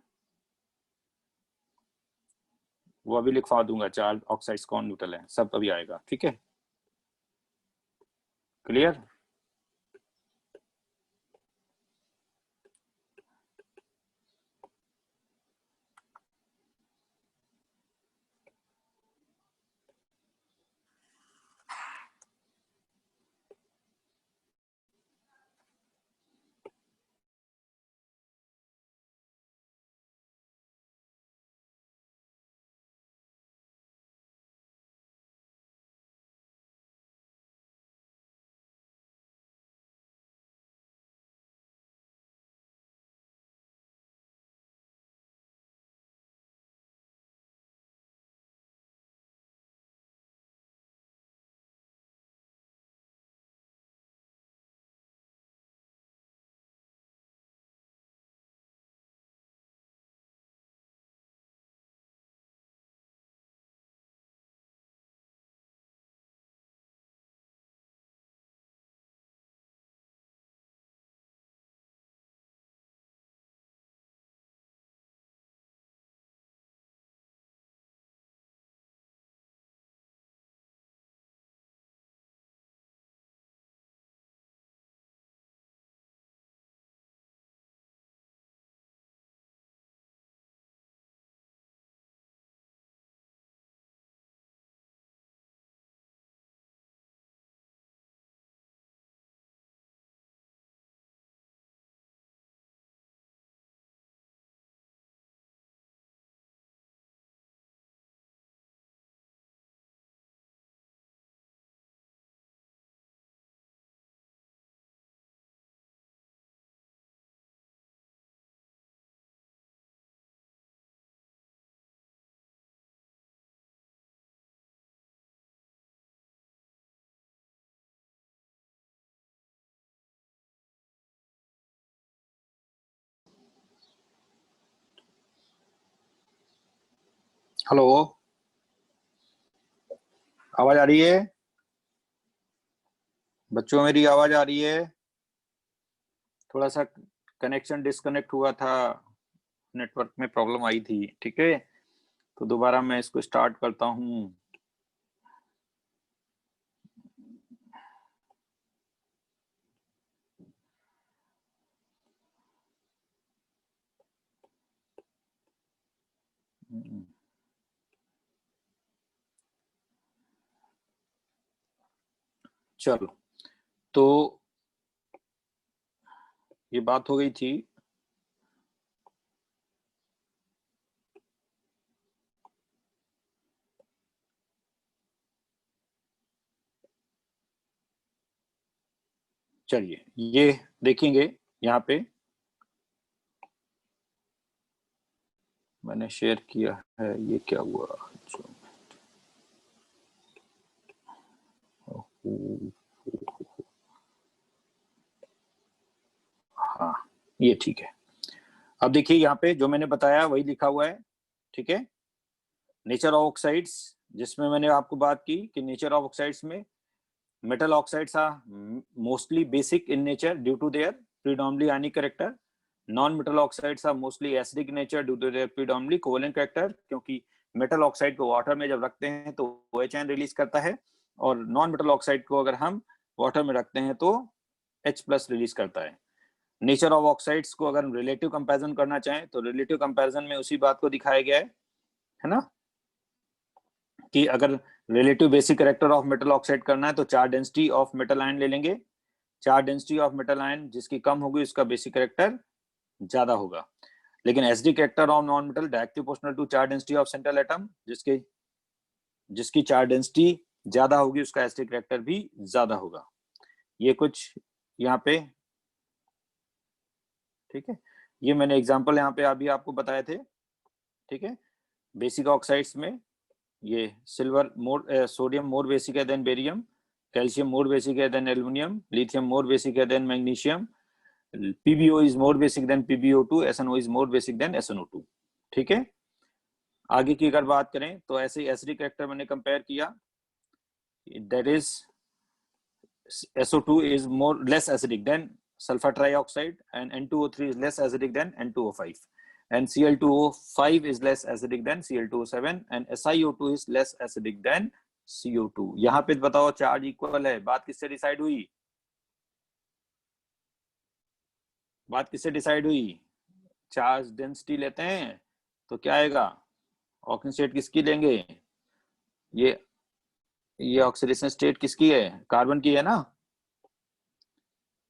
वो अभी लिखवा दूंगा, 4 ऑक्साइड्स कौन न्यूट्रल है, सब अभी आएगा, ठीक है, क्लियर। हेलो, आवाज आ रही है बच्चों, मेरी आवाज आ रही है। थोड़ा सा कनेक्शन डिस्कनेक्ट हुआ था, नेटवर्क में प्रॉब्लम आई थी, ठीक है, तो दोबारा मैं इसको स्टार्ट करता हूँ। चलो, तो ये बात हो गई थी। चलिए ये देखेंगे, यहाँ पे मैंने शेयर किया है, ये क्या हुआ, हाँ ये ठीक है। अब देखिए यहाँ पे जो मैंने बताया वही लिखा हुआ है, ठीक है। नेचर ऑफ ऑक्साइड्स, जिसमें मैंने आपको बात की कि नेचर ऑफ ऑक्साइड्स में metal oxides are mostly basic in nature due to their predominantly ionic character. Non-metal oxides are mostly acidic in nature due to their predominantly covalent character, क्योंकि metal oxide को water में जब रखते हैं तो OH release करता है, और नॉन मेटल ऑक्साइड को अगर हम वाटर में रखते हैं तो H+ रिलीज करता है। नेचर ऑफ ऑक्साइड्स को अगर हम रिलेटिव कंपैरिजन करना चाहें तो रिलेटिव कंपैरिजन में उसी बात को दिखाया गया है ना, कि अगर relative basic character of metal oxide करना है तो चार डेंसिटी ऑफ मेटल आयन ले लेंगे। चार डेंसिटी ऑफ मेटल आयन जिसकी कम होगी उसका बेसिक कैरेक्टर ज्यादा होगा। लेकिन acidic character of non metal directly proportional to charge density of central atom, जिसकी चार्ज डेंसिटी ज्यादा होगी उसका एसिडिक कैरेक्टर भी ज्यादा होगा। ये कुछ यहाँ पे, ठीक है, ये मैंने एग्जांपल यहाँ पे अभी आपको बताए थे। ठीक है, बेसिक ऑक्साइड्स में ये silver more, sodium more basic है then barium, calcium more basic है then aluminium, lithium more basic है then magnesium, PbO is more basic than PbO2, SnO is more basic than SnO2। ठीक है, आगे की अगर बात करें तो ऐसे एसिडिक कैरेक्टर मैंने कंपेयर किया, that is SO2 is more less acidic than sulfur trioxide and N2O3 is less acidic than N2O5 and Cl2O5 is less acidic than Cl2O7 and SiO2 is less acidic than CO2। यहाँ पे बताओ charge equal है, बात किससे decide हुई? बात किससे decide हुई? चार्ज डेंसिटी लेते हैं तो क्या आएगा? ऑक्सीजन स्टेट किसकी लेंगे? ये ऑक्सीडेशन स्टेट किसकी है? कार्बन की है ना।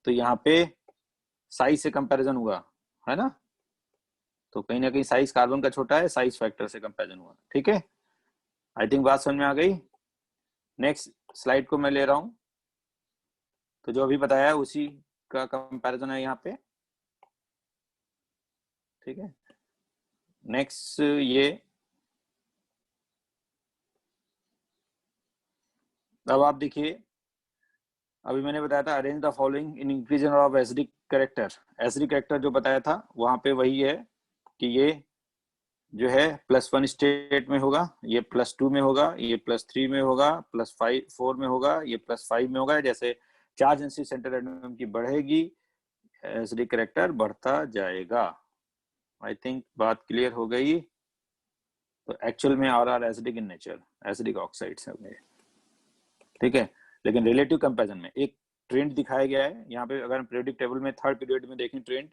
तो यहाँ पे साइज से कंपैरिजन हुआ है ना, तो कहीं ना कहीं साइज कार्बन का छोटा है, साइज फैक्टर से कंपैरिजन हुआ। ठीक है, आई थिंक बात समझ में आ गई। नेक्स्ट स्लाइड को मैं ले रहा हूं, तो जो अभी बताया है उसी का कंपैरिजन है यहाँ पे। ठीक है, नेक्स्ट ये अब आप देखिए, अभी मैंने बताया था arrange the following in increasing of acidic character. Acidic character जो बताया था वहां पे वही है कि ये जो है +1 स्टेट में होगा, ये +2 में होगा, ये +3 में होगा, +4 में होगा, ये +5 में होगा। जैसे चार्ज डेंसिटी सेंट्रल एटम की बढ़ेगी एसिडिक कैरेक्टर बढ़ता जाएगा। आई थिंक बात क्लियर हो गई। तो एक्चुअल में are acidic in nature, acidic oxides है। ठीक है, लेकिन रिलेटिव कंपैरिजन में एक ट्रेंड दिखाया गया है यहाँ पे। अगर हम पीरियोडिक टेबल में थर्ड पीरियड में देखें ट्रेंड,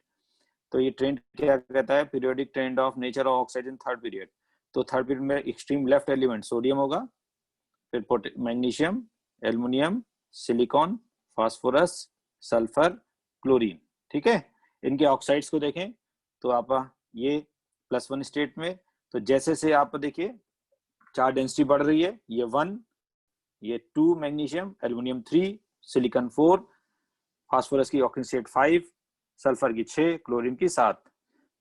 तो ये ट्रेंड क्या कहता है? Periodic trend of nature of oxide in third period. तो थर्ड पीरियड में एक्सट्रीम लेफ्ट एलिमेंट सोडियम होगा, फिर magnesium, aluminium, silicon, phosphorus, sulphur, chlorine. ठीक है, इनके ऑक्साइड्स को देखें तो आप ये +1 स्टेट में, तो जैसे से आप देखिए चार्ज डेंसिटी बढ़ रही है, ये 1, ये 2 मैग्नीशियम, एल्युमिनियम 3, सिलिकॉन 4, फास्फोरस की ऑक्सीजन स्टेट 5, सल्फर की 6, क्लोरीन की 7।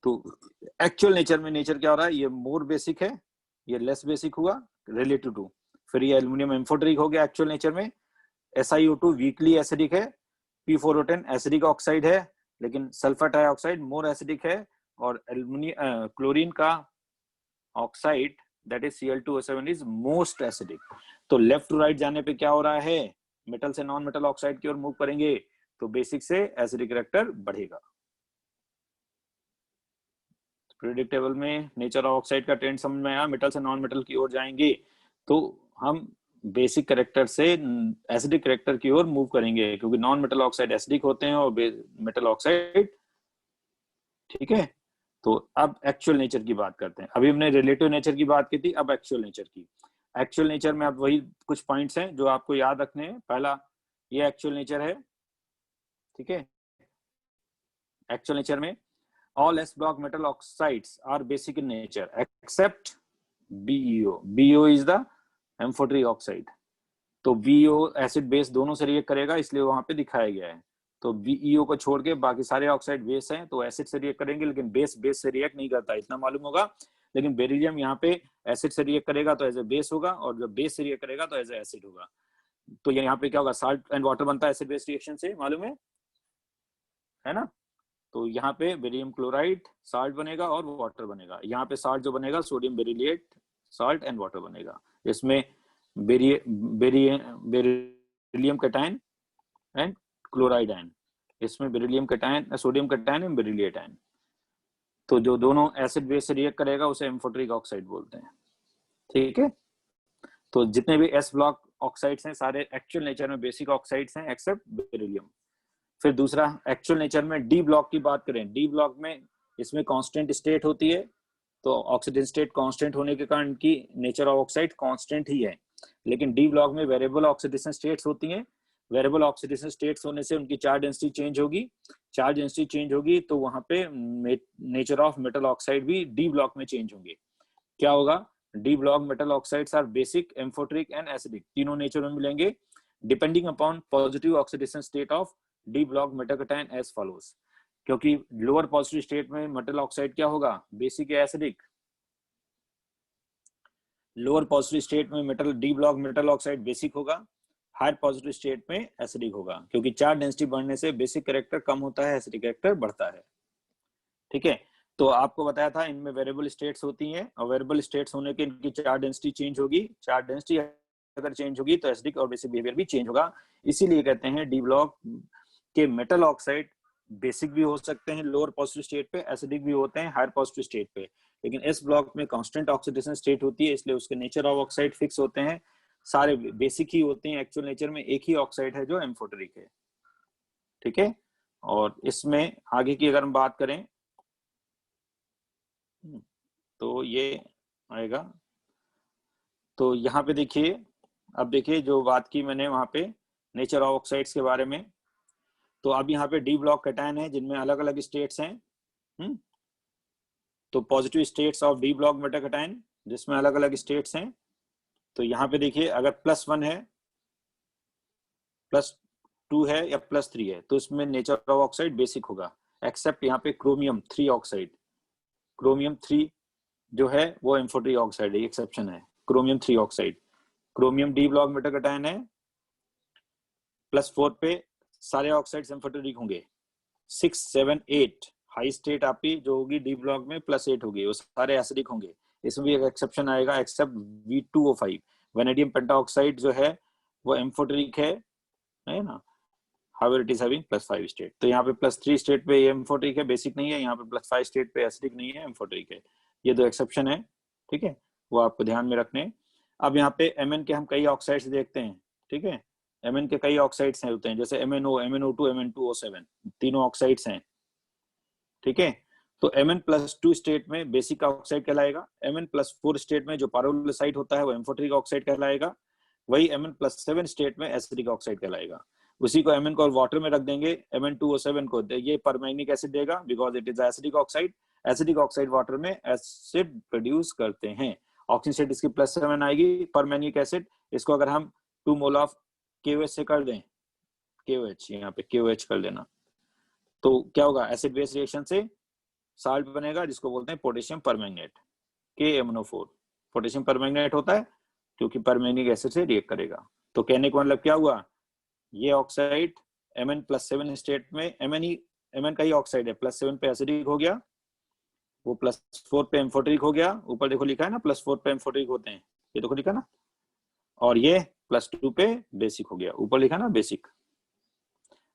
तो एक्चुअल नेचर में नेचर क्या हो रहा है? ये मोर बेसिक है, ये लेस बेसिक हुआ रिलेटिव टू। फिर ये एल्युमिनियम एम्फोटेरिक हो गया एक्चुअल नेचर में। SiO2 वीकली एसिडिक है, P4O10 एसिडिक ऑक्साइड है, लेकिन सल्फर डाइऑक्साइड मोर एसिडिक है, और एल्युमिनियम क्लोरीन का oxide that is Cl2O7 is most acidic. तो लेफ्ट टू राइट जाने पे क्या हो रहा है? मेटल से नॉन मेटल ऑक्साइड की ओर मूव करेंगे तो बेसिक से एसिडिक कैरेक्टर बढ़ेगा। पीरियोडिक टेबल में नेचर ऑफ ऑक्साइड का ट्रेंड समझ में आया। मेटल से नॉन मेटल की ओर जाएंगे तो हम बेसिक कैरेक्टर से एसिडिक कैरेक्टर की ओर मूव करेंगे, क्योंकि नॉन मेटल ऑक्साइड एसिडिक होते हैं और मेटल ऑक्साइड। ठीक है, तो अब एक्चुअल नेचर की बात करते हैं। अभी हमने रिलेटिव नेचर की बात की थी, अब एक्चुअल नेचर की। एक्चुअल नेचर में अब वही कुछ पॉइंट्स हैं जो आपको याद रखने हैं। पहला, ये एक्चुअल नेचर है। ठीक है, एक्चुअल नेचर में all s block metal oxides are basic in nature except BeO। BeO is the amphoteric oxide। तो BeO एसिड बेस दोनों से रिएक्ट करेगा, इसलिए वहां पे दिखाया गया है। तो BeO को छोड़ के बाकी सारे ऑक्साइड बेस हैं, तो एसिड से रिएक्ट करेंगे, लेकिन बेस से रिएक्ट नहीं करता, इतना मालूम होगा। लेकिन बेरिलियम यहाँ पे एसिड से रिएक्ट करेगा तो एज ए बेस होगा, और जब बेस से रिएक्ट करेगा तो एज ए एसिड होगा। तो यहाँ पे क्या होगा? साल्ट एंड वाटर बनता है एसिड बेस रिएक्शन से, मालूम है ना। तो यहाँ पे बेरियम क्लोराइड साल्ट बनेगा और वाटर बनेगा। यहाँ पे साल्ट जो बनेगा sodium beryllate salt and water बनेगा, जिसमें beryllium cation and chloride ion, इसमें beryllium cation, sodium cation and beryllate ion. तो जो दोनों एसिड बेस से रिएक्ट करेगा उसे एम्फोटेरिक ऑक्साइड बोलते हैं। ठीक है, तो जितने भी एस ब्लॉक ऑक्साइड्स हैं सारे एक्चुअल नेचर में बेसिक ऑक्साइड्स हैं एक्सेप्ट बेरिलियम। फिर दूसरा, एक्चुअल नेचर में डी ब्लॉक की बात करें, डी ब्लॉक में इसमें कांस्टेंट स्टेट होती है, तो ऑक्सीजन स्टेट कांस्टेंट होने के कारण की नेचर ऑफ ऑक्साइड कांस्टेंट ही है। लेकिन डी ब्लॉक में वेरिएबल ऑक्सीडेशन स्टेट्स होती हैं, वेरिएबल ऑक्सीडेशन स्टेट्स होने से उनकी चार्ज डेंसिटी चेंज होगी, चार्ज डेंसिटी चेंज होगी तो वहां पे नेचर ऑफ मेटल ऑक्साइड भी डी ब्लॉक में चेंज होंगे। क्या होगा, d block metal oxides are basic, amphoteric and acidic, तीनों नेचर में मिलेंगे depending upon positive oxidation state of d block metal cation as follows. क्योंकि लोअर पॉजिटिव स्टेट में मेटल ऑक्साइड क्या होगा, बेसिक या एसिडिक, लोअर पॉजिटिव स्टेट में metal d block metal oxide basic होगा, हायर पॉजिटिव स्टेट में acidic होगा, क्योंकि चार्ज डेंसिटी बढ़ने से बेसिक कैरेक्टर कम होता है, एसिडिक कैरेक्टर बढ़ता है। ठीक है, तो आपको बताया था इनमें वेरिएबल स्टेट्स होती हैं और वेरिएबल स्टेट्स होने के इनकी चार्ज डेंसिटी चेंज होगी, चार्ज डेंसिटी अगर चेंज होगी तो एसिडिक और बेसिक बिहेवियर भी चेंज होगा। इसीलिए कहते हैं डी ब्लॉक के मेटल ऑक्साइड बेसिक भी हो सकते हैं लोअर पॉजिटिव स्टेट पे, एसिडिक भी होते हैं हायर पॉजिटिव स्टेट पे, लेकिन एस ब्लॉक में कांस्टेंट ऑक्सीडेशन स्टेट होती है, इसलिए उसके नेचर ऑफ ऑक्साइड फिक्स होते हैं, सारे बेसिक ही होते हैं। एक्चुअल नेचर में एक ही ऑक्साइड है जो एम्फोटेरिक है। ठीक है, और इसमें आगे की अगर हम बात करें तो ये आएगा, तो यहाँ पे देखिए, अब देखिए जो बात की मैंने वहां पे नेचर ऑफ ऑक्साइड्स के बारे में, तो अब यहाँ पे डी ब्लॉक कैटायन है जिनमें अलग अलग स्टेट्स हैं। तो positive states of d block metal cation जिसमें अलग अलग स्टेट्स हैं, तो यहाँ पे देखिए अगर +1 है, +2 है या +3 है तो इसमें नेचर ऑफ ऑक्साइड बेसिक होगा, एक्सेप्ट यहाँ पे क्रोमियम 3 ऑक्साइड, क्रोमियम 3 जो है वो एम्फोटेरिक ऑक्साइड है, एक्सेप्शन है chromium 3 oxide. Chromium D block metal cation है, +4 पे सारे ऑक्साइड्स एम्फोटेरिक होंगे, 6, 7, 8 हाई स्टेट आपकी जो होगी डी ब्लॉक में +8 होगी, वो सारे एसिडिक होंगे। इसमें भी एक एक्सेप्शन आएगा, एक्सेप्ट V2O5 वेनेडियम पेंटाऑक्साइड जो है वो एम्फोटेरिक है ना, however it is having +5 state. तो यहाँ पे +3 स्टेट पे एम्फोटेरिक है, बेसिक नहीं है, यहाँ पे +5 स्टेट पे एसिडिक नहीं है, एम्फोटेरिक है। ये दो एक्सेप्शन है, ठीक है, वो आपको ध्यान में रखने। अब यहाँ पे Mn के हम कई ऑक्साइड्स देखते हैं, ठीक है, Mn के कई ऑक्साइड्स हैं होते हैं, जैसे MnO, MnO2, Mn2O7 तीनों ऑक्साइड्स हैं। ठीक है, तो Mn+2 स्टेट में बेसिक ऑक्साइड कहलाएगा, Mn+4 स्टेट में जो पायरोग्लिसाइड होता है वो एम्फोटेरिक ऑक्साइड कहलाएगा, वही Mn+7 स्टेट में एसिडिक ऑक्साइड कहलाएगा। उसी को Mn को वाटर में रख देंगे, Mn2O7 को ये परमैंगनिक एसिड देगा because it is acidic oxide. Acidic oxide water में एसिड प्रोड्यूस करते हैं, ऑक्सीजन स्टेट इसकी +7 आएगी, परमैंगनिक एसिड। इसको अगर हम 2 मोल ऑफ KOH से कर दें, KOH यहाँ पे KOH कर देना, तो क्या होगा, एसिड बेस रिएक्शन से साल्ट बनेगा जिसको बोलते हैं potassium permanganate, KMnO4। Potassium permanganate होता है क्योंकि परमैंगनिक एसिड से रिएक्ट करेगा। तो कहने का मतलब क्या हुआ, ये ऑक्साइड Mn+7 स्टेट में, Mn का ही ऑक्साइड है, +7 पे एसिडिक हो गया, वो +4 पे एम्फोटेरिक हो गया, ऊपर देखो लिखा है ना +4 पे एम्फोटेरिक होते हैं, ये देखो लिखा ना, और ये +2 पे बेसिक हो गया, ऊपर लिखा ना बेसिक।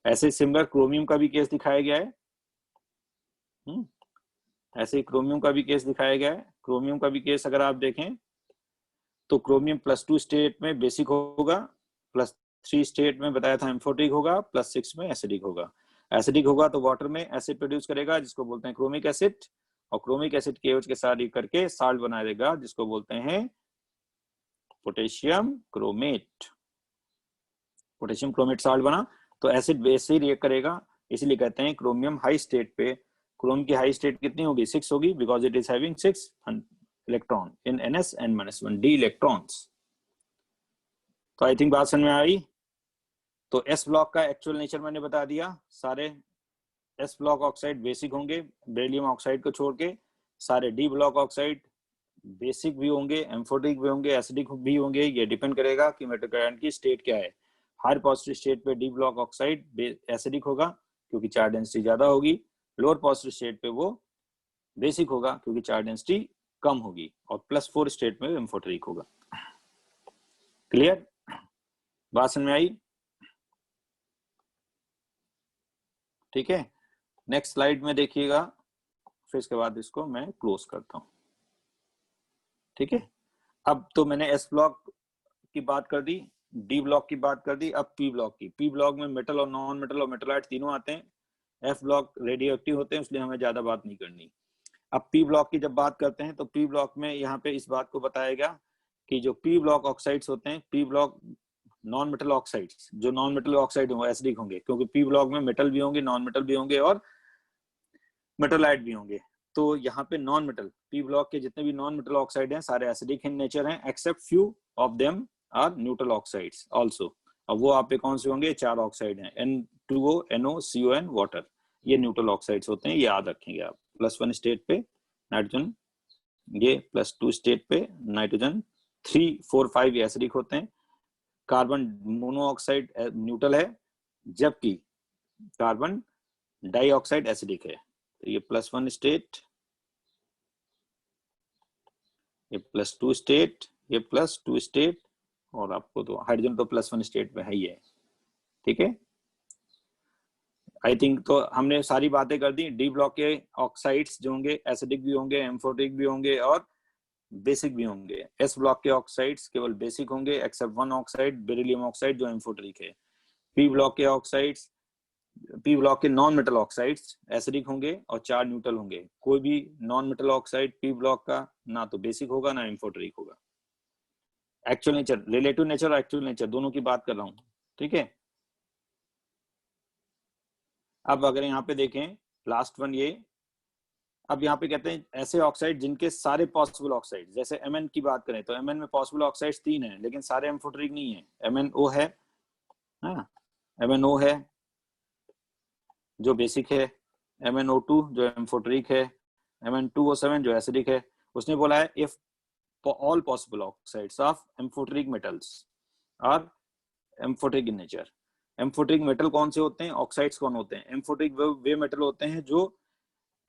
ऐसे सिमिलर क्रोमियम का भी केस दिखाया गया है, ऐसे ही क्रोमियम का भी केस दिखाया गया है। क्रोमियम का भी केस अगर आप देखें तो क्रोमियम +2 स्टेट में बेसिक होगा, +3 स्टेट में बताया था एम्फोटेरिक होगा, +6 में एसिडिक होगा। एसिडिक होगा तो वाटर में एसिड प्रोड्यूस करेगा जिसको बोलते हैं क्रोमिक एसिड, और क्रोमिक एसिड KOH के साथ रिएक्ट करके साल्ट बना देगा जिसको बोलते हैं potassium chromate. Potassium chromate salt बना तो एसिड बेस से रिएक्ट करेगा, इसलिए कहते हैं क्रोमियम हाई स्टेट पे, क्रोम की हाई स्टेट कितनी होगी, 6 होगी, because it is having 6 electron in NsN-1 d electrons. तो आई थिंक बात समझ में आई। तो S ब्लॉक का एक्चुअल नेचर मैंने बता दिया, सारे S ब्लॉक ऑक्साइड बेसिक होंगे बेरिलियम ऑक्साइड को छोड़ के, सारे D ब्लॉक ऑक्साइड बेसिक भी होंगे, एम्फोटेरिक भी होंगे, एसिडिक भी होंगे, ये डिपेंड करेगा कि मेटल कैटायन की स्टेट क्या है। हायर पॉजिटिव स्टेट पे D ब्लॉक ऑक्साइड एसिडिक होगा क्योंकि चार्ज डेंसिटी ज्यादा होगी, लोअर पॉजिटिव स्टेट पे वो बेसिक होगा क्योंकि चार्ज डेंसिटी कम होगी, और +4 स्टेट में एम्फोटेरिक होगा। क्लियर, बात समझ में आई। ठीक है, नेक्स्ट स्लाइड में देखिएगा, फिर इसके बाद इसको मैं क्लोज करता हूं। ठीक है, अब तो मैंने S ब्लॉक की बात कर दी, D ब्लॉक की बात कर दी, अब P ब्लॉक की। P ब्लॉक में मेटल और नॉन मेटल और मेटलाइट तीनों आते हैं, F ब्लॉक रेडियो एक्टिव होते हैं इसलिए हमें ज्यादा बात नहीं करनी। अब P ब्लॉक की जब बात करते हैं तो P ब्लॉक में यहाँ पे इस बात को बताया गया कि जो P ब्लॉक ऑक्साइड्स होते हैं, P block non metal oxides, जो नॉन मेटल ऑक्साइड होंगे एसिडिक होंगे, क्योंकि पी ब्लॉक में मेटल भी होंगे, नॉन मेटल भी होंगे और मेटलाइट भी होंगे। तो यहाँ पे नॉन मेटल पी ब्लॉक के जितने भी नॉन मेटल ऑक्साइड हैं सारे एसिडिक इन नेचर हैं, except few of them are neutral oxides also. और वो आप पे कौन से होंगे? 4 ऑक्साइड हैं, N2O, NO, CON, वाटर। ये न्यूट्रल ऑक्साइड्स होते हैं, ये याद रखेंगे आप। +1 स्टेट पे नाइट्रोजन, ये +2 स्टेट पे नाइट्रोजन, 3, 4, 5 एसिडिक होते हैं। कार्बन मोनोऑक्साइड न्यूट्रल है, जबकि कार्बन डाइऑक्साइड एसिडिक है। तो ये +1 स्टेट, ये +2 स्टेट, ये +2 स्टेट, और आपको तो हाइड्रोजन तो +1 स्टेट में है ही है। ठीक है, आई थिंक तो हमने सारी बातें कर दी। डी ब्लॉक के ऑक्साइड्स जो होंगे एसिडिक भी होंगे, एम्फोटिक भी होंगे और बेसिक भी होंगे। एस ब्लॉक के ऑक्साइड्स केवल बेसिक होंगे, एक्सेप्ट 1 ऑक्साइड बेरिलियम ऑक्साइड जो एम्फोटरिक है। पी ब्लॉक के ऑक्साइड्स, पी ब्लॉक के नॉन मेटल ऑक्साइड्स एसिडिक होंगे और 4 न्यूट्रल होंगे। कोई भी non metal oxide P block का ना तो बेसिक होगा ना एम्फोटरिक होगा। एक्चुअल नेचर, रिलेटिव नेचर और एक्चुअल नेचर दोनों की बात कर रहा हूं। ठीक है, अब अगर यहाँ पे देखें लास्ट वन ये, अब यहाँ पे कहते हैं ऐसे ऑक्साइड जिनके सारे पॉसिबल ऑक्साइड, जैसे Mn की बात करें तो Mn में पॉसिबल ऑक्साइड्स 3 हैं, लेकिन सारे एम्फोटरिक नहीं है। MnO है, हाँ, MnO है जो बेसिक है, MnO2 जो एम्फोटरिक है, Mn2O7 जो एसिडिक है। उसने बोला है if all possible oxides of amphoteric metals are amphoteric in nature। Amphoteric metal कौन से होते हैं, ऑक्साइड्स कौन होते हैं? एम्फोटरिक वे मेटल होते हैं जो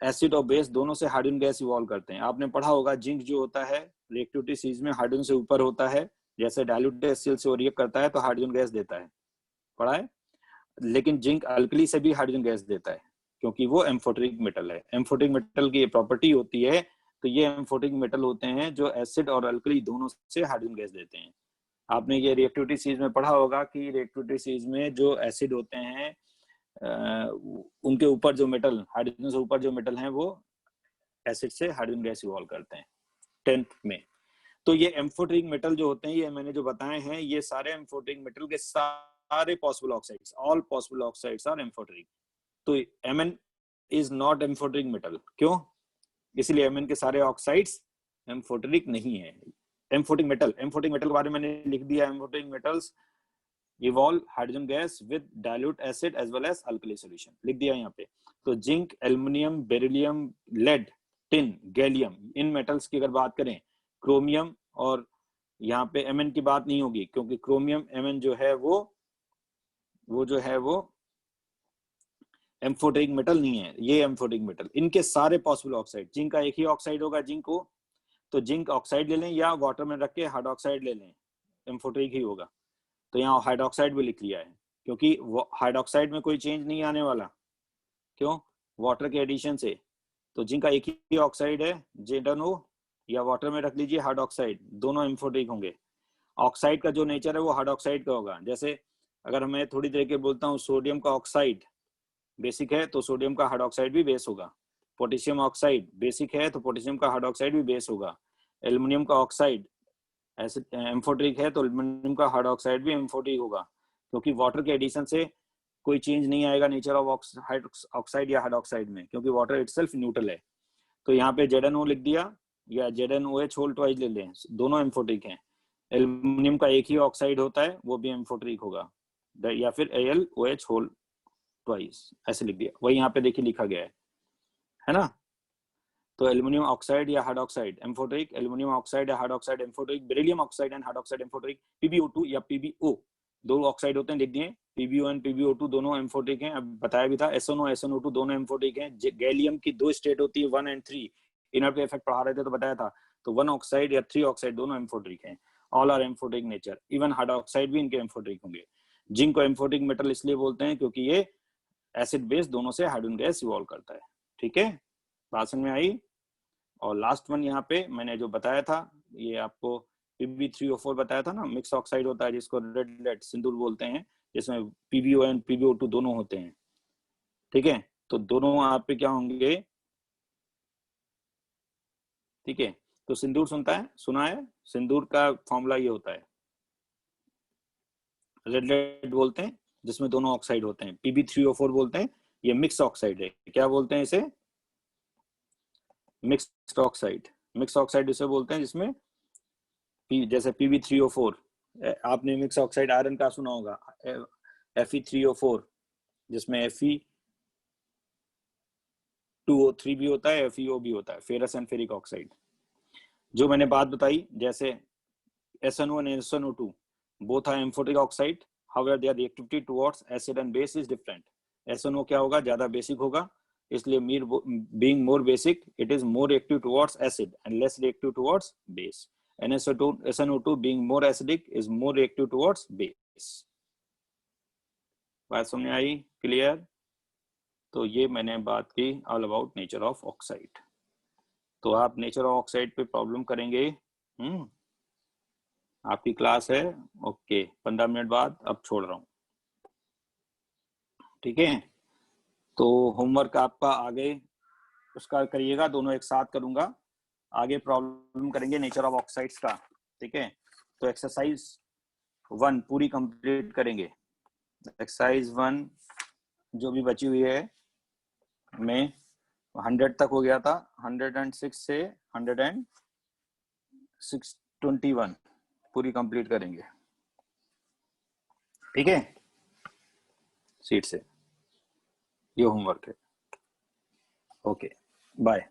एसिड और बेस दोनों से हाइड्रोजन गैस इवॉल्व करते हैं। आपने पढ़ा होगा जिंक जो होता है रिएक्टिविटी सीरीज में हाइड्रोजन से ऊपर होता है, जैसे डाइल्यूटेड HCl से रिएक्ट करता है तो हाइड्रोजन गैस देता है, पढ़ा है। लेकिन जिंक अल्कली से भी हाइड्रोजन गैस देता है क्योंकि वो एम्फोटरिक मेटल है। एम्फोटरिक मेटल की ये प्रॉपर्टी होती है। तो ये एम्फोटरिक मेटल होते हैं जो एसिड और अल्कली दोनों से हाइड्रोजन गैस देते हैं। आपने ये रिएक्टिविटी सीरीज में पढ़ा होगा कि रिएक्टिविटी सीरीज में जो एसिड होते हैं उनके ऊपर जो मेटल, हाइड्रोजन से ऊपर जो मेटल हैं वो एसिड से हाइड्रोजन गैस इवॉल्व करते हैं 10th में। तो ये एम्फोटरिक मेटल जो होते हैं, ये मैंने जो बताए हैं, ये सारे एम्फोटरिक मेटल के सारे possible oxides, all possible oxides are amphoteric. तो Mn is not amphoteric metal, क्यों? इसलिए Mn के सारे ऑक्साइड्स एम्फोटरिक नहीं है। एम्फोटिक मेटल, एम्फोटिक मेटल के बारे में मैंने लिख दिया, amphoteric metals evolve hydrogen gas with dilute acid as well as alkali solution, लिख दिया यहाँ पे। तो zinc, aluminium, beryllium, lead, tin, gallium, इन मेटल्स की अगर बात करें, क्रोमियम, और यहाँ पे Mn की बात नहीं होगी क्योंकि क्रोमियम Mn जो है वो जो है वो एम्फोटरिक मेटल नहीं है, ये एम्फोटरिक मेटल। इनके सारे पॉसिबल ऑक्साइड, जिंक का एक ही ऑक्साइड होगा जिंक को, तो जिंक ऑक्साइड ले लें या वाटर में रख के हाइड्रोक्साइड ले लें, एम्फोटरिक ही होगा। तो यहाँ हाइड्रोक्साइड भी लिख लिया है क्योंकि हाइड्रोक्साइड में कोई चेंज नहीं आने वाला, क्यों? वाटर के एडिशन से। तो जिंक का एक ही ऑक्साइड है ZnO, या वाटर में रख लीजिए हाइड्रोक्साइड, दोनों एम्फोटरिक होंगे। ऑक्साइड का जो नेचर है वो हाइड्रोक्साइड का होगा। जैसे अगर मैं थोड़ी देर के बोलता हूँ सोडियम का ऑक्साइड बेसिक है तो सोडियम का हाइड्रोक्साइड भी बेस होगा। पोटेशियम ऑक्साइड बेसिक है तो पोटेशियम का हाइड्रोक्साइड भी बेस होगा। एल्युमिनियम का ऑक्साइड एम्फोटरिक है तो एल्युमिनियम का हाइड्रोक्साइड भी एम्फोटरिक होगा, क्योंकि वाटर के एडिशन से कोई चेंज नहीं आएगा नेचर ऑफ ऑक्साइड या हाइड्रोक्साइड में, क्योंकि वाटर इटसेल्फ न्यूट्रल है। तो यहाँ पे ZnO लिख दिया या ZnOH होल ट्वाइस ले लें, दोनों एम्फोटरिक हैं। एल्युमिनियम का एक ही ऑक्साइड होता है वो भी एम्फोटरिक होगा, या फिर AlOH होल ट्वाइस, ऐसे लिख दिया। वही यहाँ पे देखिए लिखा गया है ना। तो एल्युमिनियम ऑक्साइड या हाइड्रोक्साइड एम्फोटरिक, एल्युमिनियम ऑक्साइड या hydroxide amphoteric, beryllium oxide and hydroxide amphoteric, PbO2 या PbO दो ऑक्साइड होते हैं, लिख दिए। PbO एंड PbO2 दोनों एम्फोटरिक हैं, अब बताया भी था। SnO SnO2 दोनों एम्फोटरिक हैं। गैलियम की 2 स्टेट होती है 1 और 3, इनर पे इफेक्ट पढ़ा रहे थे तो बताया था। तो 1 ऑक्साइड या 3 ऑक्साइड दोनों एम्फोटरिक हैं, all are amphoteric nature, even hydroxide भी इनके एम्फोटरिक होंगे। जिंक को एम्फोटरिक मेटल इसलिए बोलते हैं क्योंकि ये एसिड बेस दोनों से हाइड्रोजन गैस इवॉल्व करता है। ठीक है, बात समझ में आई? और लास्ट वन यहाँ पे मैंने जो बताया था, ये आपको Pb3O4 बताया था ना, मिक्स ऑक्साइड होता है जिसको रेड लेड सिंदूर बोलते हैं, जिसमें PbO एंड PbO2 दोनों होते हैं। ठीक है, तो दोनों आप पे क्या होंगे? ठीक है, तो सिंदूर सुना है? सिंदूर का फॉर्मूला ये होता है रेड लेड बोलते हैं जिसमें दोनों ऑक्साइड होते हैं, Pb3O4 बोलते हैं, ये मिक्स ऑक्साइड है। क्या बोलते हैं इसे? Mixed oxide. मिक्स ऑक्साइड इसे बोलते हैं जिसमें जैसे Pb3O4, आपने मिक्स ऑक्साइड आयरन का सुना होगा, Fe3O4, जिसमें Fe2O3 भी होता है, FeO भी होता है, फेरस एंड फेरिक ऑक्साइड। जो मैंने बात बताई, जैसे SnO and SnO2 both are amphoteric oxide, however their reactivity towards acid and base is different. SnO क्या होगा? ज्यादा बेसिक होगा, इसलिए being more basic, it is more reactive towards acid and less reactive towards base. And SnO2 being more acidic is more reactive towards base. बात समझ आई? Clear? तो ये मैंने बात की all about nature of oxide. तो आप नेचर ऑफ ऑक्साइड पे प्रॉब्लम करेंगे। आपकी क्लास है, ओके, 15 मिनट बाद अब छोड़ रहा हूँ, ठीक है? तो होमवर्क आपका आगे उसका करिएगा, दोनों एक साथ करूंगा। आगे प्रॉब्लम करेंगे नेचर ऑफ ऑक्साइड्स का, ठीक है? तो एक्सरसाइज 1 पूरी कंप्लीट करेंगे। एक्सरसाइज 1 जो भी बची हुई है में 100 तक हो गया था, 106 से 121 पूरी कंप्लीट करेंगे, ठीक है? सीट से ये होमवर्क है। Okay, bye.